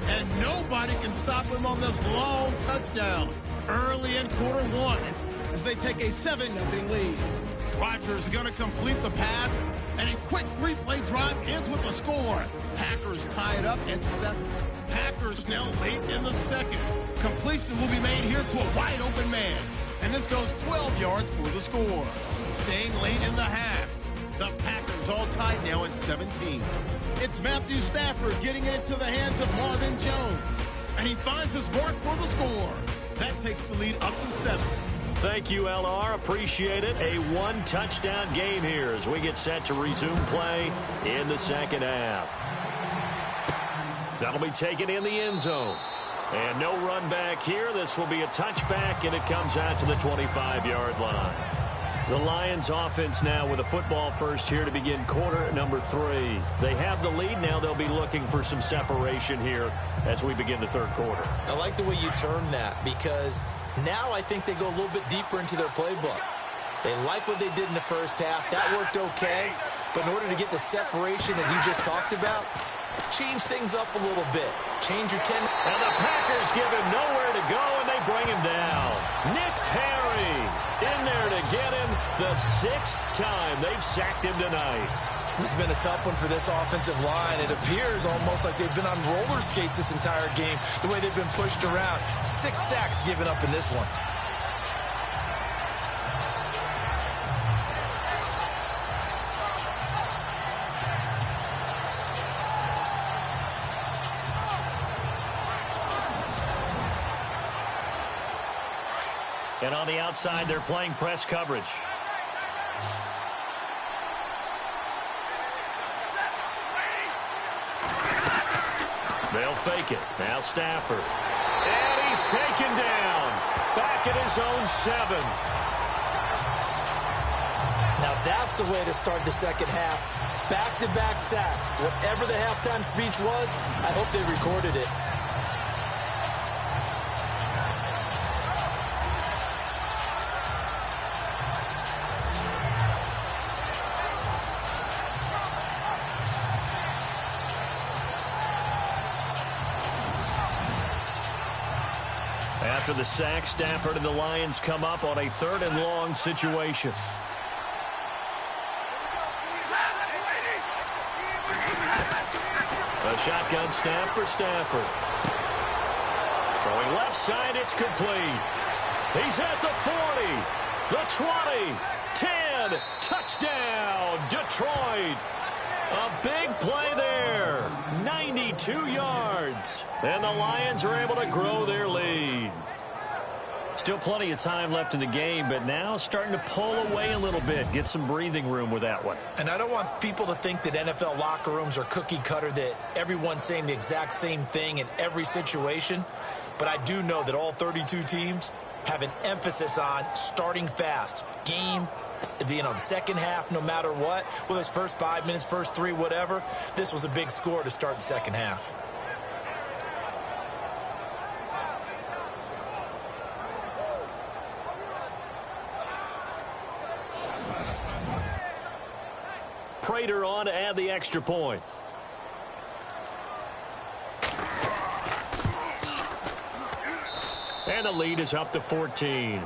and nobody can stop him on this long touchdown. Early in quarter one, as they take a 7-0 lead. Rodgers going to complete the pass, and a quick 3-play drive ends with a score. Packers tie it up at 7. Packers now late in the second. Completion will be made here to a wide open man, and this goes 12 yards for the score. Staying late in the half, the Packers all tied now at 17. It's Matthew Stafford getting it into the hands of Marvin Jones, and he finds his mark for the score. That takes the lead up to 7. Thank you, LR. Appreciate it. A one-touchdown game here as we get set to resume play in the second half. That'll be taken in the end zone. And no run back here. This will be a touchback, and it comes out to the 25-yard line. The Lions offense now with a football first here to begin quarter number 3. They have the lead. Now they'll be looking for some separation here as we begin the third quarter. I like the way you term that, because now I think they go a little bit deeper into their playbook. They like what they did in the first half. That worked okay. But in order to get the separation that you just talked about, change things up a little bit. Change your 10. And the Packers give him nowhere to go, and they bring him down. Nick Perry in there to get him the 6th time they've sacked him tonight. This has been a tough one for this offensive line. It appears almost like they've been on roller skates this entire game, the way they've been pushed around. 6 sacks given up in this one. And on the outside, they're playing press coverage. They'll fake it. Now Stafford. And he's taken down. Back at his own 7. Now that's the way to start the second half. Back-to-back sacks. Whatever the halftime speech was, I hope they recorded it. After the sack, Stafford and the Lions come up on a 3rd and long situation. A shotgun snap for Stafford. Throwing left side, it's complete. He's at the 40, the 20, 10, touchdown, Detroit. A big play there, 92 yards. And the Lions are able to grow their lead. Still plenty of time left in the game, but now starting to pull away a little bit, get some breathing room with that one. And I don't want people to think that NFL locker rooms are cookie cutter, that everyone's saying the exact same thing in every situation. But I do know that all 32 teams have an emphasis on starting fast. Game, the second half, no matter what, whether it's first 5 minutes, first 3, whatever. This was a big score to start the second half. Prater on to add the extra point. And the lead is up to 14.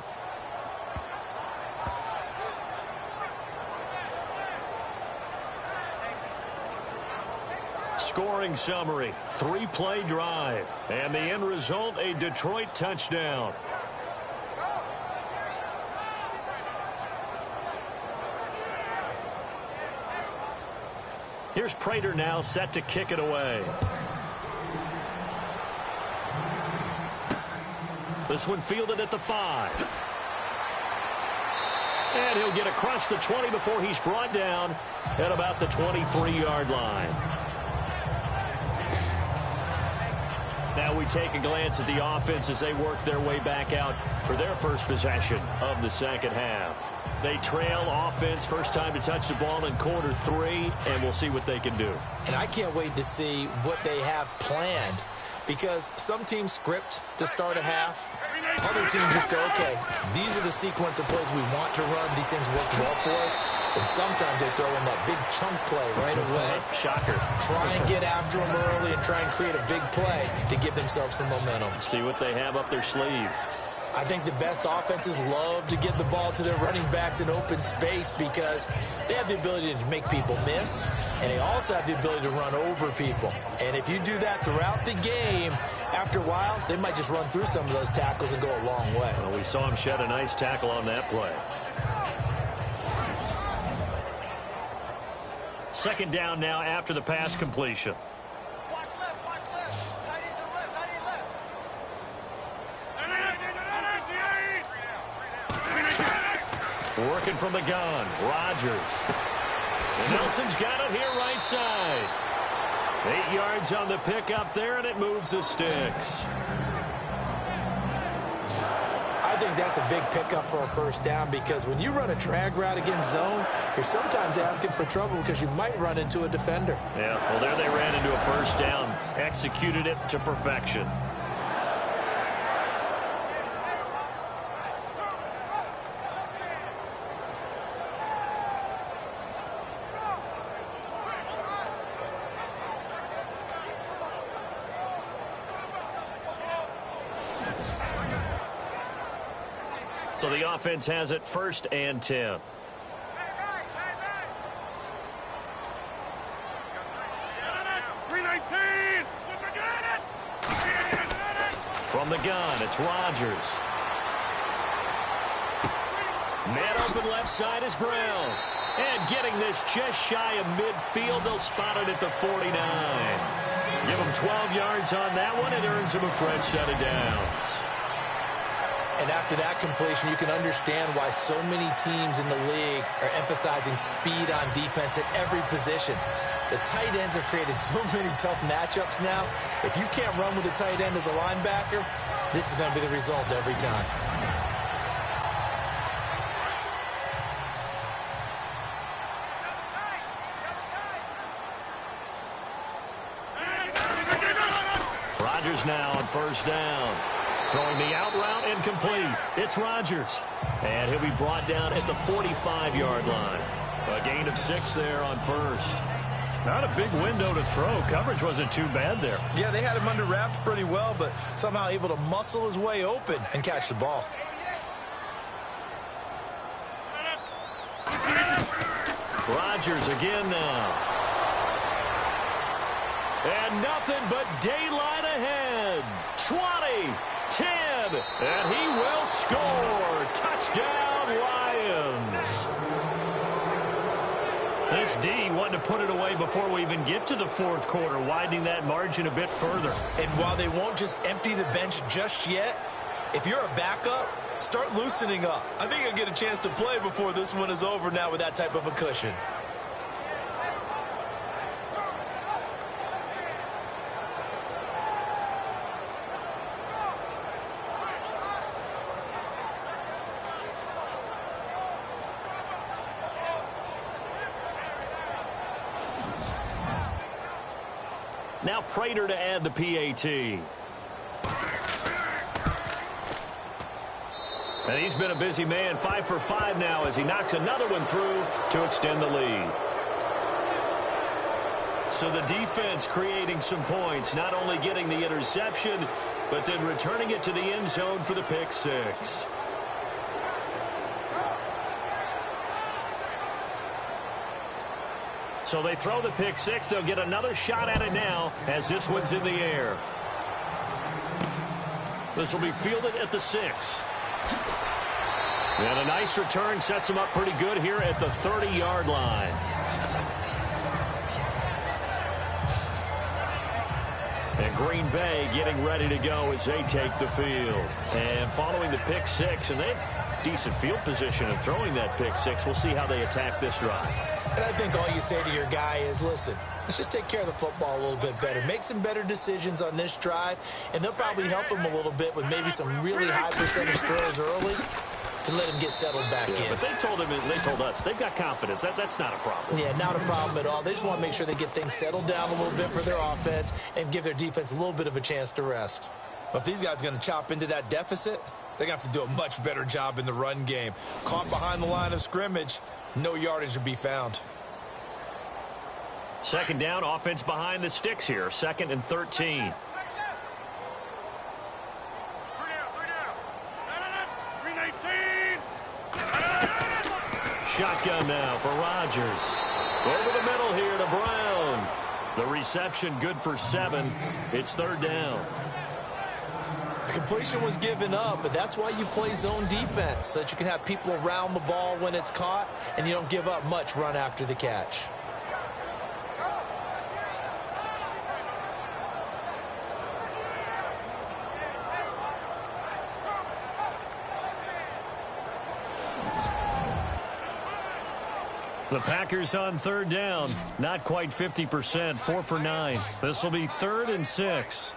Scoring summary, 3-play drive. And the end result, a Detroit touchdown. Here's Prater now set to kick it away. This one fielded at the 5. And he'll get across the 20 before he's brought down at about the 23-yard line. Now we take a glance at the offense as they work their way back out for their first possession of the second half. They trail offense, first time to touch the ball in quarter 3, and we'll see what they can do. And I can't wait to see what they have planned, because some teams script to start a half, Other teams just go, okay, these are the sequence of plays we want to run. These things work well for us. And sometimes they throw in that big chunk play right away. Shocker. Try and get after them early and try and create a big play to give themselves some momentum. See what they have up their sleeve. I think the best offenses love to get the ball to their running backs in open space because they have the ability to make people miss, and they also have the ability to run over people. And if you do that throughout the game, after a while, they might just run through some of those tackles and go a long way. Well, we saw him shed a nice tackle on that play. Second down now after the pass completion. Working from the gun, Rodgers. And Nelson's got it here right side. 8 yards on the pickup there, and it moves the sticks. I think that's a big pickup for a first down because when you run a drag route against zone, you're sometimes asking for trouble because you might run into a defender. Yeah, well, there they ran into a first down, executed it to perfection. So the offense has it 1st and 10. From the gun, it's Rodgers. Man open left side is Brown. And getting this just shy of midfield, they'll spot it at the 49. Give him 12 yards on that one. It earns him a fresh set of downs. And after that completion, you can understand why so many teams in the league are emphasizing speed on defense at every position. The tight ends have created so many tough matchups now. If you can't run with a tight end as a linebacker, this is going to be the result every time. Rodgers now on first down. Throwing the out route incomplete. It's Rodgers. And he'll be brought down at the 45-yard line. A gain of 6 there on first. Not a big window to throw. Coverage wasn't too bad there. Yeah, they had him under wraps pretty well, but somehow able to muscle his way open and catch the ball. Rodgers again now. And nothing but daylight ahead. 20, 10, and he will score. Touchdown, Lions. This D wanted to put it away before we even get to the fourth quarter, widening that margin a bit further. And while they won't just empty the bench just yet, if you're a backup, start loosening up. I think you'll get a chance to play before this one is over now with that type of a cushion. Now Prater to add the PAT. And he's been a busy man, 5 for 5 now as he knocks another one through to extend the lead. So the defense creating some points, not only getting the interception, but then returning it to the end zone for the pick six. So they throw the pick six. They'll get another shot at it now as this one's in the air. This will be fielded at the 6. And a nice return sets them up pretty good here at the 30-yard line. And Green Bay getting ready to go as they take the field. And following the pick six, and they have decent field position in throwing that pick six. We'll see how they attack this drive. And I think all you say to your guy is, listen, let's just take care of the football a little bit better. Make some better decisions on this drive, and they'll probably help him a little bit with maybe some really high percentage throws early to let him get settled back in. But they told him, and they told us, they've got confidence. That's not a problem. Yeah, not a problem at all. They just want to make sure they get things settled down a little bit for their offense and give their defense a little bit of a chance to rest. But if these guys are going to chop into that deficit, They're going to have to do a much better job in the run game. Caught behind the line of scrimmage, no yardage to be found. Second down, offense behind the sticks here. 2nd and 13. Shotgun now for Rodgers. Over the middle here to Brown. The reception good for 7. It's 3rd down. The completion was given up, but that's why you play zone defense, so that you can have people around the ball when it's caught, and you don't give up much run after the catch. The Packers on 3rd down. Not quite 50%. 4 for 9. This will be 3rd and 6.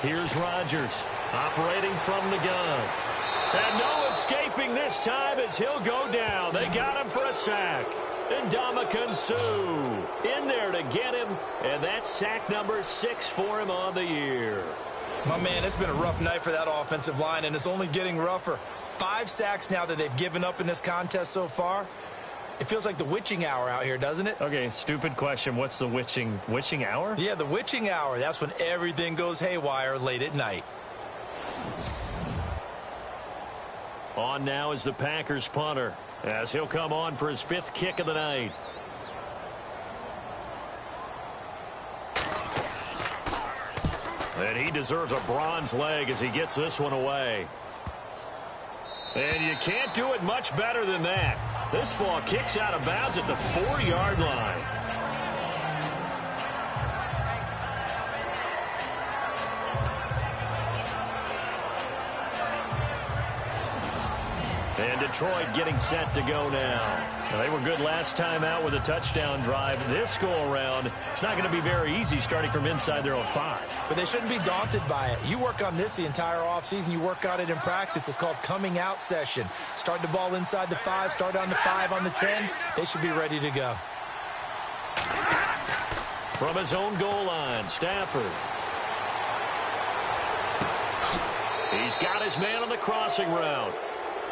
Here's Rodgers operating from the gun. And no escaping this time as he'll go down. They got him for a sack. And Ndamukong Suh in there to get him. And that's sack number 6 for him on the year. My man, it's been a rough night for that offensive line, and it's only getting rougher. 5 sacks now that they've given up in this contest so far. It feels like the witching hour out here, doesn't it? Okay, stupid question. What's the witching hour? Yeah, the witching hour. That's when everything goes haywire late at night. On now is the Packers punter, as he'll come on for his 5th kick of the night. And he deserves a bronze leg as he gets this one away. And you can't do it much better than that. This ball kicks out of bounds at the 4-yard line. And Detroit getting set to go now. They were good last time out with a touchdown drive. This go-around, it's not going to be very easy starting from inside their own 5. But they shouldn't be daunted by it. You work on this the entire offseason. You work on it in practice. It's called coming out session. Start the ball inside the 5, start on the 5, on the 10. They should be ready to go. From his own goal line, Stafford. He's got his man on the crossing route.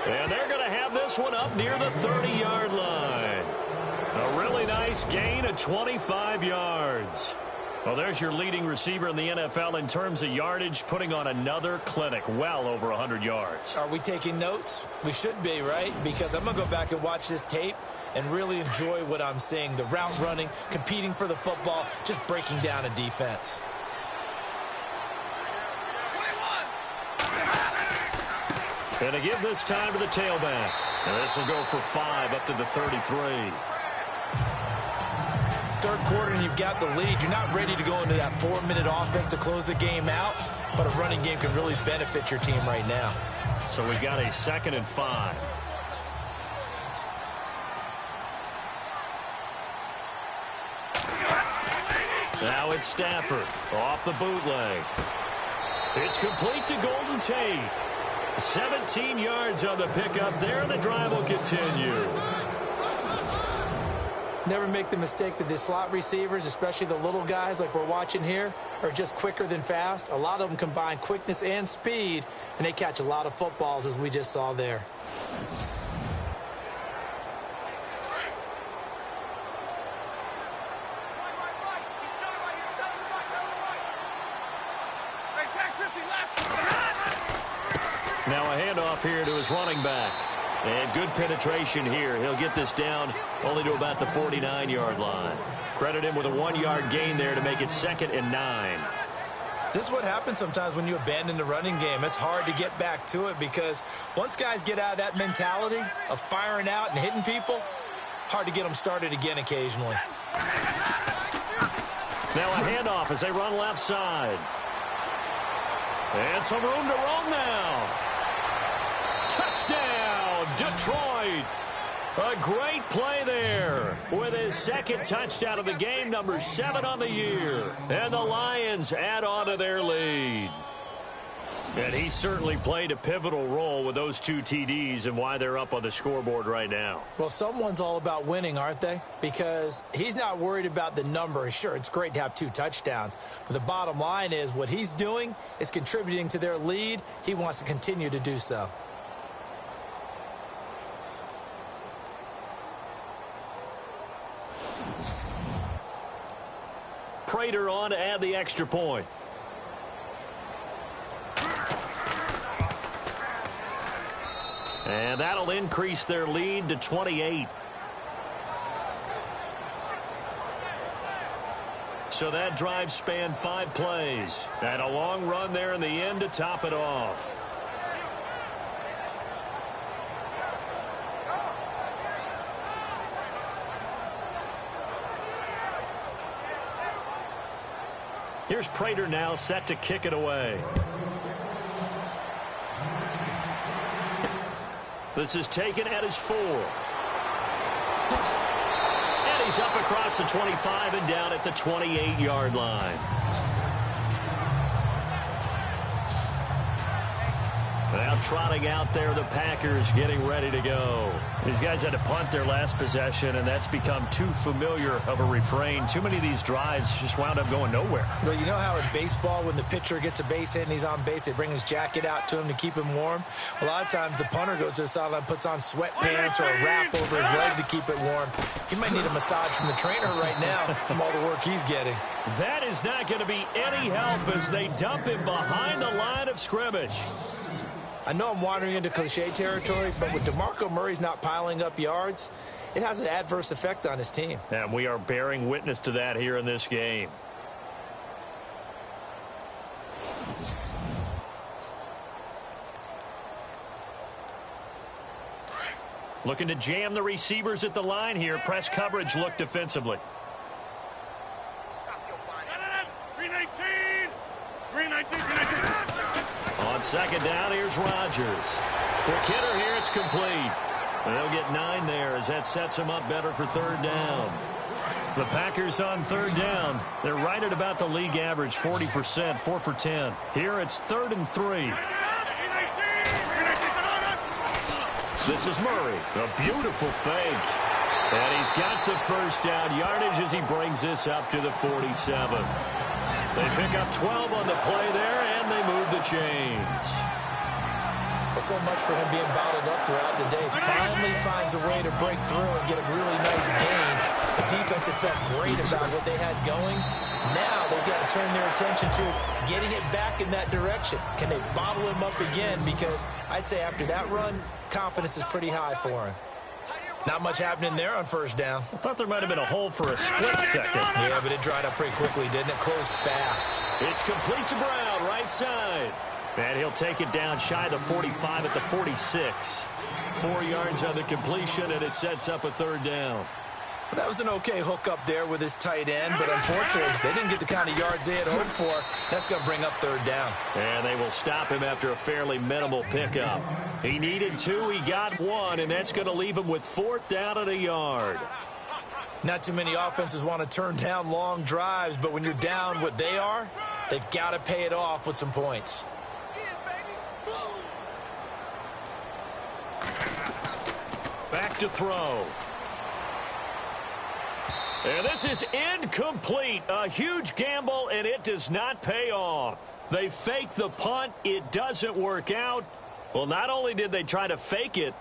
And they're going to have this one up near the 30-yard line. A really nice gain of 25 yards. Well, there's your leading receiver in the NFL in terms of yardage, putting on another clinic, well over 100 yards. Are we taking notes? We should be, right? Because I'm going to go back and watch this tape and really enjoy what I'm seeing. The route running, competing for the football, just breaking down a defense. And to give this time to the tailback. And this will go for 5 up to the 33. 3rd quarter and you've got the lead. You're not ready to go into that 4-minute offense to close the game out, but a running game can really benefit your team right now. So we've got a 2nd and 5. Now it's Stafford off the bootleg. It's complete to Golden Tate. 17 yards on the pickup there. The drive will continue. Never make the mistake that the slot receivers, especially the little guys like we're watching here, are just quicker than fast. A lot of them combine quickness and speed, and they catch a lot of footballs, as we just saw there. Now a handoff here to his running back. And good penetration here. He'll get this down only to about the 49-yard line. Credit him with a 1-yard gain there to make it 2nd and 9. This is what happens sometimes when you abandon the running game. It's hard to get back to it because once guys get out of that mentality of firing out and hitting people, hard to get them started again occasionally. Now a handoff as they run left side. And some room to roam now. Touchdown, Detroit. A great play there with his 2nd touchdown of the game, number 7 on the year. And the Lions add on to their lead. And he certainly played a pivotal role with those 2 TDs and why they're up on the scoreboard right now. Well, someone's all about winning, aren't they? Because he's not worried about the number. Sure, it's great to have 2 touchdowns. But the bottom line is what he's doing is contributing to their lead. He wants to continue to do so. Prater on to add the extra point. And that'll increase their lead to 28. So that drive spanned 5 plays. And a long run there in the end to top it off. Here's Prater now set to kick it away. This is taken at his 4. And he's up across the 25 and down at the 28-yard line. Now trotting out there, the Packers getting ready to go. These guys had to punt their last possession, and that's become too familiar of a refrain. Too many of these drives just wound up going nowhere. Well, you know how in baseball, when the pitcher gets a base hit and he's on base, they bring his jacket out to him to keep him warm? A lot of times the punter goes to the sideline, puts on sweatpants or a wrap over his leg to keep it warm. He might need a massage from the trainer right now from all the work he's getting. That is not going to be any help as they dump him behind the line of scrimmage. I know I'm wandering into cliche territory, but with DeMarco Murray's not piling up yards, it has an adverse effect on his team. And we are bearing witness to that here in this game. Looking to jam the receivers at the line here. Press coverage look defensively. 319. On second down, here's Rodgers. Quick hitter here, it's complete. And they'll get 9 there as that sets them up better for third down. The Packers on third down. They're right at about the league average, 40%, 4 for 10. Here it's 3rd and 3. This is Murray, a beautiful fake. And he's got the first down yardage as he brings this up to the 47. They pick up 12 on the play there, and they move the chains. Well, so much for him being bottled up throughout the day. Finally finds a way to break through and get a really nice gain. The defense had felt great about what they had going. Now they've got to turn their attention to getting it back in that direction. Can they bottle him up again? Because I'd say after that run, confidence is pretty high for him. Not much happening there on first down. I thought there might have been a hole for a split second. Yeah, but it dried up pretty quickly, didn't it? Closed fast. It's complete to Brown, right side. And he'll take it down shy of the 45 at the 46. 4 yards on the completion, and it sets up a third down. Well, that was an okay hook up there with his tight end, but unfortunately, they didn't get the kind of yards they had hoped for. That's going to bring up third down. And they will stop him after a fairly minimal pickup. He needed 2, he got 1, and that's going to leave him with 4th down at a yard. Not too many offenses want to turn down long drives, but when you're down what they are, they've got to pay it off with some points. Back to throw. And this is incomplete. A huge gamble, and it does not pay off. They fake the punt. It doesn't work out. Well, not only did they try to fake it,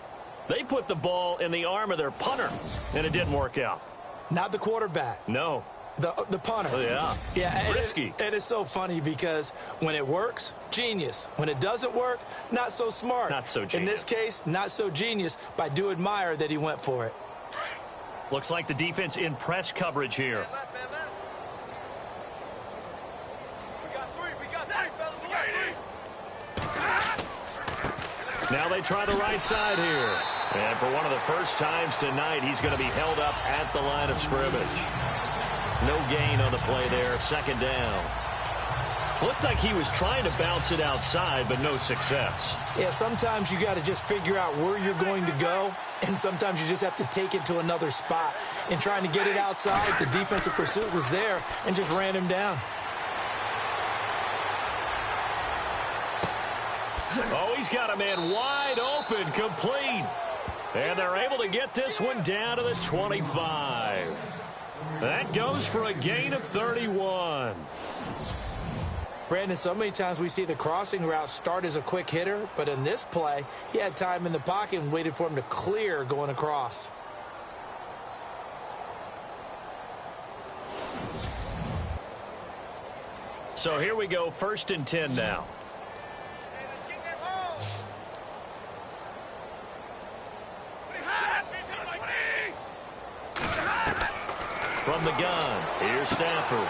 they put the ball in the arm of their punter, and it didn't work out. Not the quarterback. No. The punter. Oh, yeah. Yeah. Risky. And it's so funny because when it works, genius. When it doesn't work, not so smart. Not so genius. In this case, not so genius, but I do admire that he went for it. Looks like the defense in press coverage here. Now they try the right side here. And for one of the first times tonight, he's going to be held up at the line of scrimmage. No gain on the play there, second down. Looked like he was trying to bounce it outside, but no success. Yeah, sometimes you got to just figure out where you're going to go, and sometimes you just have to take it to another spot. In trying to get it outside, the defensive pursuit was there and just ran him down. Oh, he's got a man wide open, complete. And they're able to get this one down to the 25. That goes for a gain of 31. Brandon, so many times we see the crossing route start as a quick hitter, but in this play, he had time in the pocket and waited for him to clear going across. So here we go, 1st and 10 now. From the gun, here's Stafford.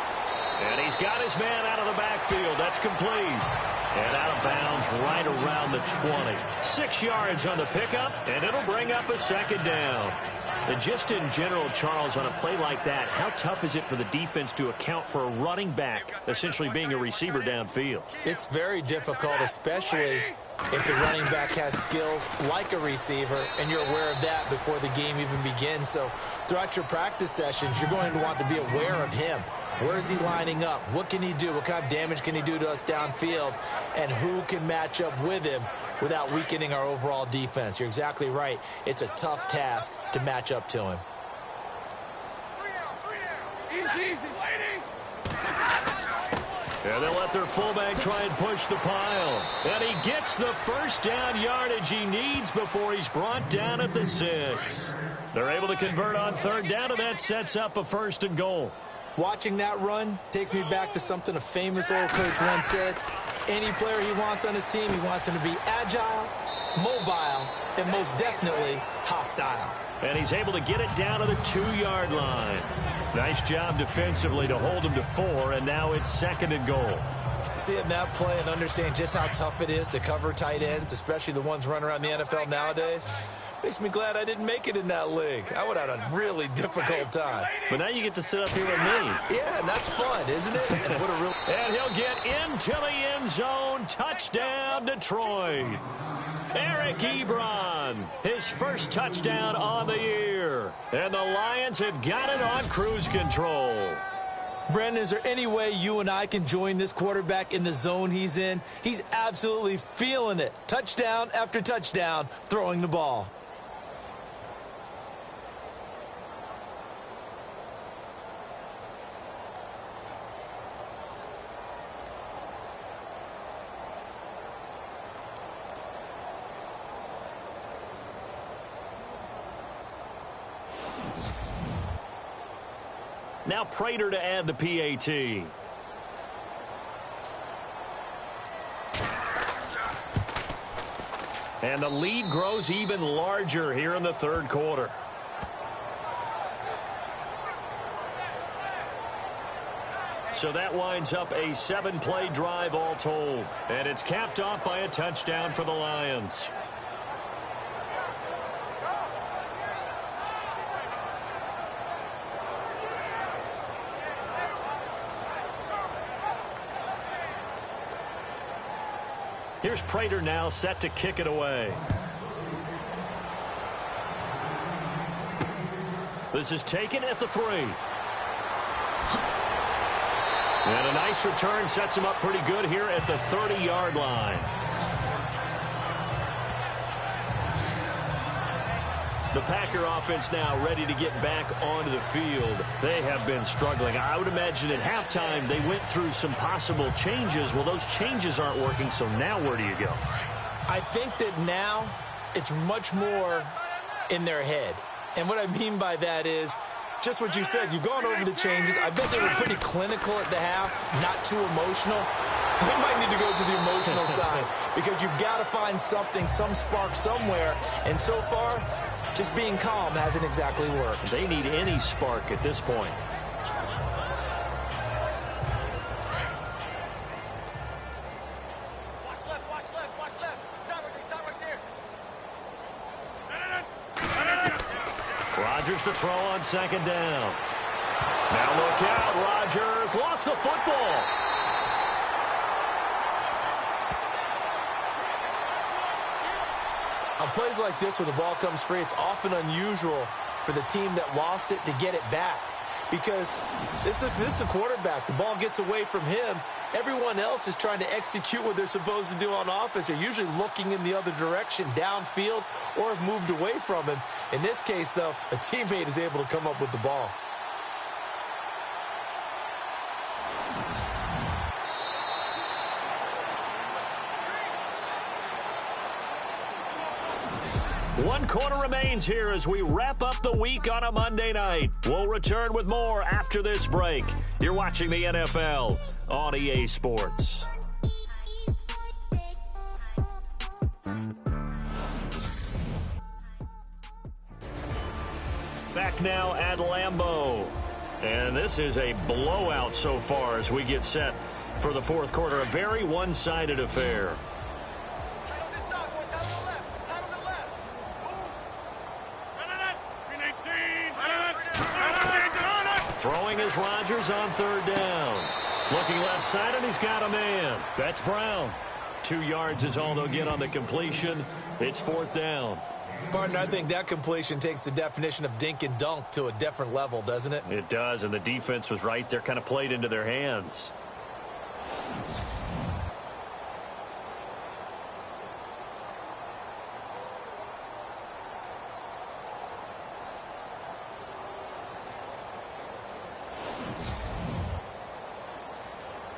And he's got his man out of the backfield. That's complete. And out of bounds right around the 20. 6 yards on the pickup, and it'll bring up a 2nd down. And just in general, Charles, on a play like that, how tough is it for the defense to account for a running back essentially being a receiver downfield? It's very difficult, especially if the running back has skills like a receiver, and you're aware of that before the game even begins. So throughout your practice sessions, you're going to want to be aware of him. Where is he lining up? What can he do? What kind of damage can he do to us downfield? And who can match up with him without weakening our overall defense? You're exactly right. It's a tough task to match up to him. And they'll let their fullback try and push the pile. And he gets the 1st down yardage he needs before he's brought down at the 6. They're able to convert on 3rd down, and that sets up a 1st and goal. Watching that run takes me back to something a famous old coach once said. Any player he wants on his team, he wants him to be agile, mobile, and most definitely hostile. And he's able to get it down to the 2-yard line. Nice job defensively to hold him to 4, and now it's 2nd and goal. Seeing that play and understand just how tough it is to cover tight ends, especially the ones running around the NFL nowadays, makes me glad I didn't make it in that league. I would have had a really difficult time. But now you get to sit up here with me. Yeah, and that's fun, isn't it? And he'll get into the end zone. Touchdown, Detroit. Eric Ebron, his 1st touchdown on the year. And the Lions have got it on cruise control. Brandon, is there any way you and I can join this quarterback in the zone he's in? He's absolutely feeling it. Touchdown after touchdown, throwing the ball. Now Prater to add the PAT. And the lead grows even larger here in the 3rd quarter. So that winds up a 7-play drive all told. And it's capped off by a touchdown for the Lions. Here's Prater now set to kick it away. This is taken at the 3. And a nice return sets him up pretty good here at the 30-yard line. The Packer offense now ready to get back onto the field. They have been struggling. I would imagine at halftime they went through some possible changes. Well, those changes aren't working, so now where do you go? I think that now it's much more in their head. And what I mean by that is just what you said. You've gone over the changes. I bet they were pretty clinical at the half, not too emotional. They might need to go to the emotional side because you've got to find something, some spark somewhere. And so far, just being calm hasn't exactly worked. They need any spark at this point. Rodgers to throw on 2nd down. Now look out, Rodgers lost the football. On plays like this, when the ball comes free, it's often unusual for the team that lost it to get it back. because this is a quarterback. The ball gets away from him. Everyone else is trying to execute what they're supposed to do on offense. They're usually looking in the other direction, downfield, or have moved away from him. In this case, though, a teammate is able to come up with the ball. One quarter remains here as we wrap up the week on a Monday night. We'll return with more after this break. You're watching the NFL on EA Sports. Back now at Lambeau. And this is a blowout so far as we get set for the fourth quarter. A very one-sided affair. Throwing is Rodgers on third down. Looking left side, and he's got a man. That's Brown. 2 yards is all they'll get on the completion. It's fourth down. Partner, I think that completion takes the definition of dink and dunk to a different level, doesn't it? It does, and the defense was right there, kind of played into their hands.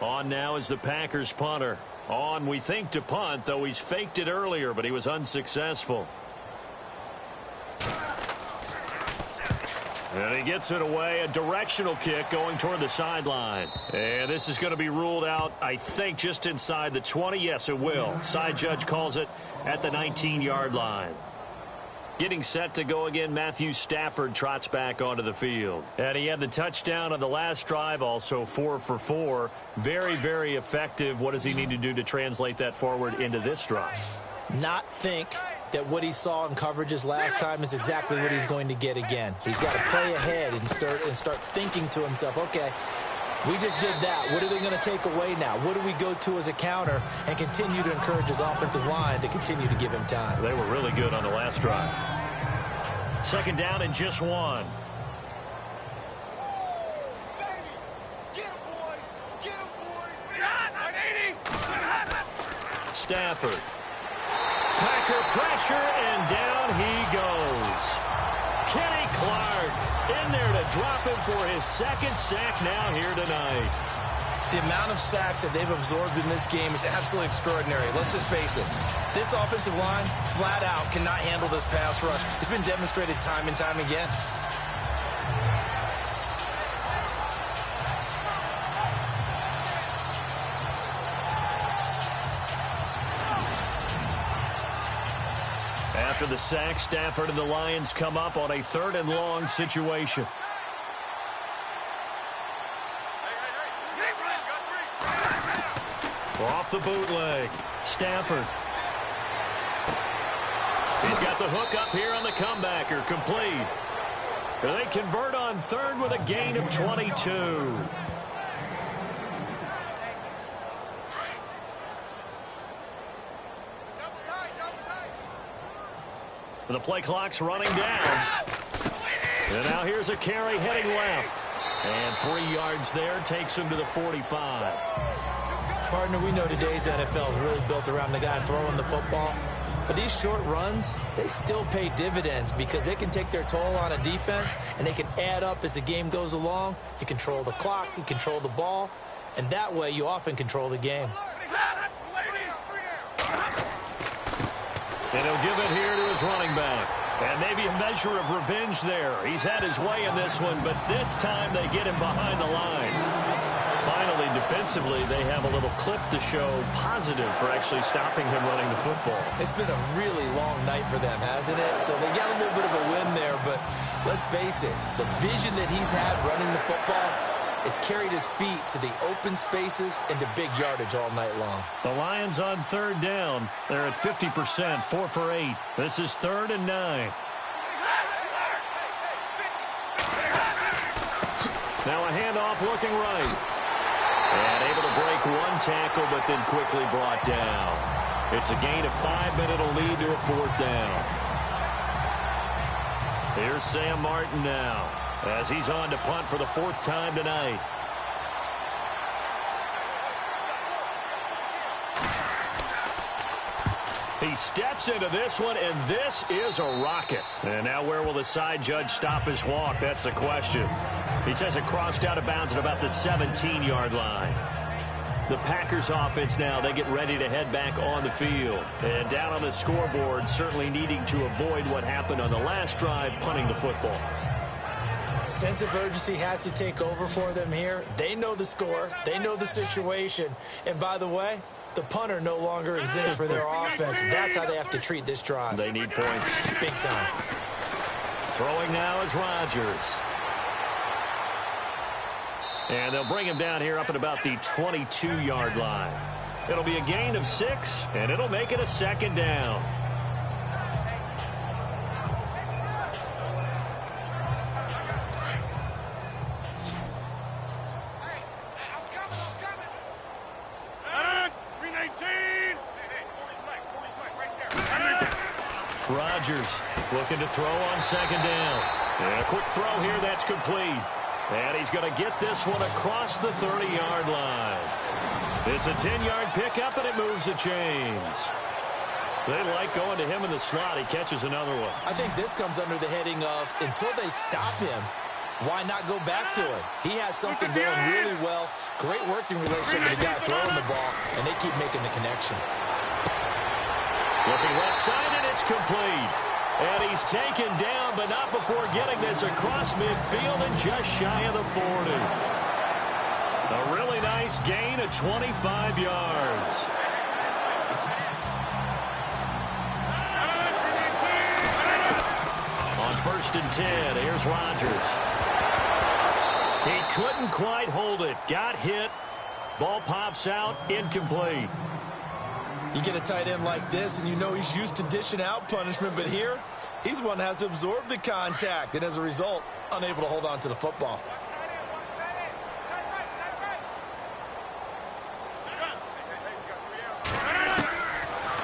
On now is the Packers punter. On, we think, to punt, though he's faked it earlier, but he was unsuccessful. And he gets it away, a directional kick going toward the sideline. And this is going to be ruled out, I think, just inside the 20. Yes, it will. Side judge calls it at the 19-yard line. Getting set to go again, Matthew Stafford trots back onto the field. And he had the touchdown on the last drive, also 4 for 4. Very, very effective. What does he need to do to translate that forward into this drive? Not think that what he saw in coverages last time is exactly what he's going to get again. He's got to play ahead and start thinking to himself, okay, we just did that. What are they going to take away now? What do we go to as a counter? And continue to encourage his offensive line to continue to give him time. They were really good on the last drive. Second down and just 1. Stafford. Packer pressure, and down he goes. Kenny Clark in there to drop him for his second sack now here tonight. The amount of sacks that they've absorbed in this game is absolutely extraordinary. Let's just face it. This offensive line, flat out, cannot handle this pass rush. It's been demonstrated time and time again. After the sack, Stafford and the Lions come up on a 3rd and long situation. Off the bootleg. Stafford. He's got the hook up here on the comebacker. Complete. They convert on 3rd with a gain of 22. The play clock's running down. And now here's a carry heading left. And 3 yards there takes him to the 45. Partner, we know today's NFL is really built around the guy throwing the football. But these short runs, they still pay dividends because they can take their toll on a defense and they can add up as the game goes along. You control the clock, you control the ball, and that way you often control the game. And he'll give it here to his running back. And maybe a measure of revenge there. He's had his way in this one, but this time they get him behind the line. Finally, defensively, they have a little clip to show positive for actually stopping him running the football. It's been a really long night for them, hasn't it? So they got a little bit of a win there, but let's face it, the vision that he's had running the football has carried his feet to the open spaces and to big yardage all night long. The Lions on 3rd down. They're at 50%, 4 for 8. This is 3rd and 9. Now a handoff looking right. And able to break one tackle, but then quickly brought down. It's a gain of 5, but it'll lead to a 4th down. Here's Sam Martin now. as he's on to punt for the 4th time tonight. He steps into this one, and this is a rocket. And now where will the side judge stop his walk? That's the question. He says it crossed out of bounds at about the 17-yard line. The Packers offense now, they get ready to head back on the field. And down on the scoreboard, certainly needing to avoid what happened on the last drive, punting the football. Sense of urgency has to take over for them here. They know the score. They know the situation. And by the way, the punter no longer exists for their offense. That's how they have to treat this drive. They need points. Big time. Throwing now is Rodgers. And they'll bring him down here up at about the 22-yard line. It'll be a gain of 6, and it'll make it a 2nd down. Rodgers looking to throw on 2nd down. And a quick throw here that's complete. And he's going to get this one across the 30-yard line. It's a 10-yard pickup, and it moves the chains. They like going to him in the slot. He catches another one. I think this comes under the heading of, until they stop him, why not go back to it? He has something going really well. Great working relationship with the guy throwing the ball, and they keep making the connection. Looking left side, and it's complete. And he's taken down, but not before getting this across midfield and just shy of the 40. A really nice gain of 25 yards. On 1st and 10, here's Rodgers. He couldn't quite hold it. Got hit. Ball pops out, incomplete. You get a tight end like this, and you know he's used to dishing out punishment, but here, he's the one that has to absorb the contact, and as a result, unable to hold on to the football.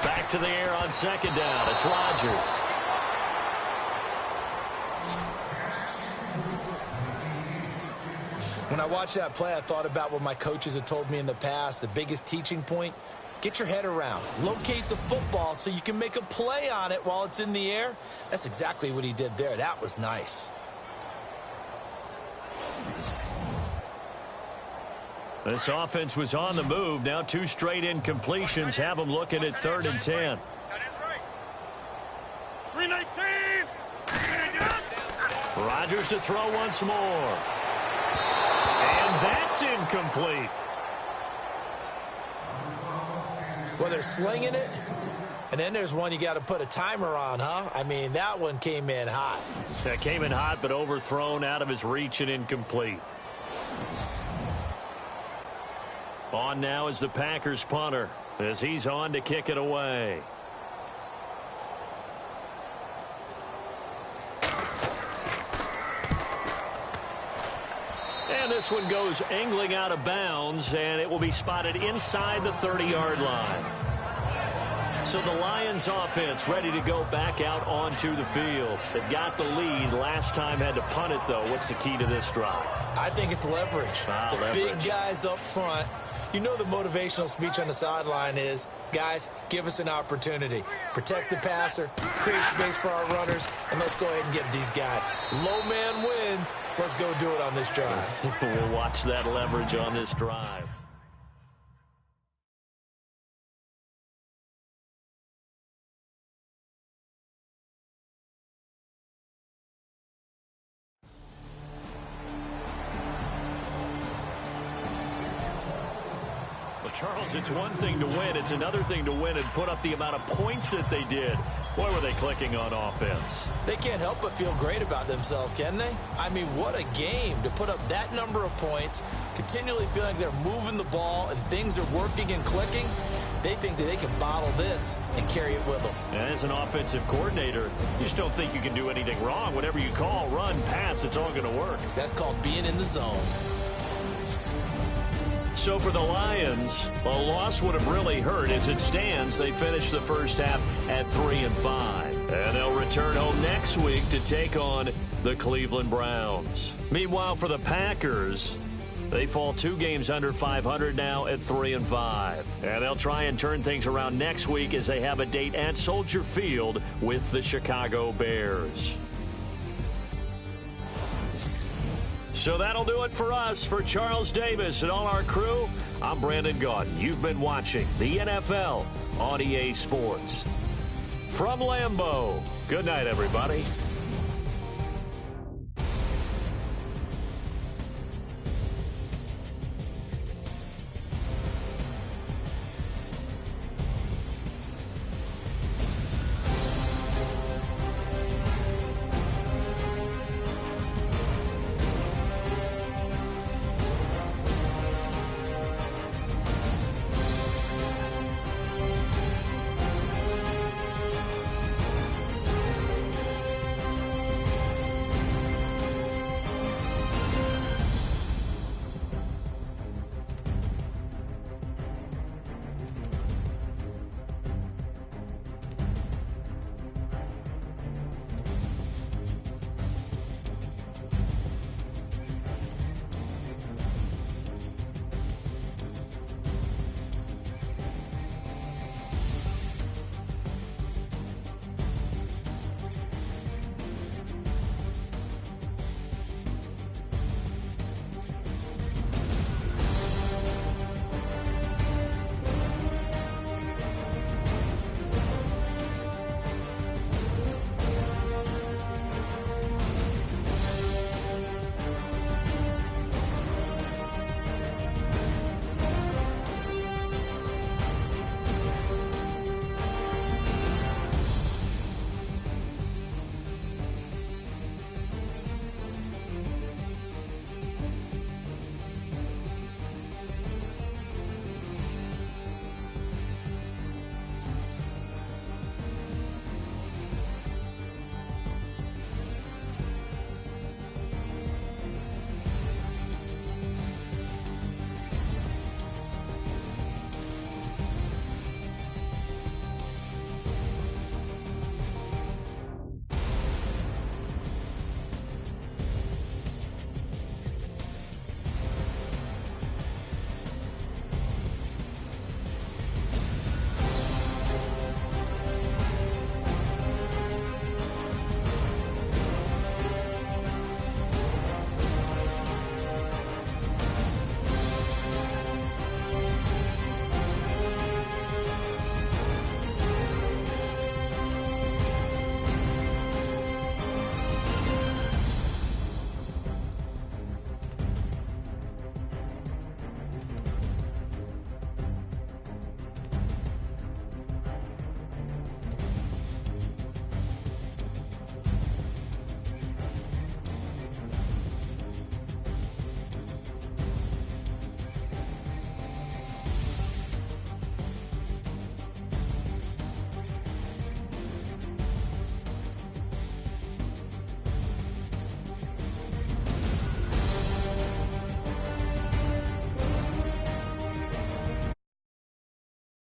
Back to the air on 2nd down. It's Rodgers. When I watched that play, I thought about what my coaches had told me in the past. The biggest teaching point: get your head around. Locate the football so you can make a play on it while it's in the air. That's exactly what he did there. That was nice. This offense was on the move. Now 2 straight incompletions have them looking at 3rd and 10. 319. Rodgers to throw once more. And that's incomplete. Well, they're slinging it, and then there's one you got to put a timer on, huh? I mean, that one came in hot. That came in hot, but overthrown out of his reach and incomplete. On now is the Packers punter as he's on to kick it away. And this one goes angling out of bounds, and it will be spotted inside the 30-yard line. So the Lions offense ready to go back out onto the field. They've got the lead. Last time had to punt it, though. What's the key to this drive? I think it's leverage. The big guys up front. You know the motivational speech on the sideline is, guys, give us an opportunity. Protect the passer, create space for our runners, and let's go ahead and get these guys. Low man wins. Let's go do it on this drive. We'll watch that leverage on this drive. Charles, it's one thing to win. It's another thing to win and put up the amount of points that they did. Boy, were they clicking on offense. They can't help but feel great about themselves, can they? I mean, what a game to put up that number of points, continually feeling like they're moving the ball and things are working and clicking. They think that they can bottle this and carry it with them. And as an offensive coordinator, you just don't think you can do anything wrong. Whatever you call, run, pass, it's all going to work. That's called being in the zone. So for the Lions, a loss would have really hurt. As it stands, they finished the first half at 3-5. And they'll return home next week to take on the Cleveland Browns. Meanwhile, for the Packers, they fall 2 games under 500 now at 3-5. And they'll try and turn things around next week as they have a date at Soldier Field with the Chicago Bears. So that'll do it for us. For Charles Davis and all our crew, I'm Brandon Gaudin. You've been watching the NFL on EA Sports. From Lambeau, good night, everybody.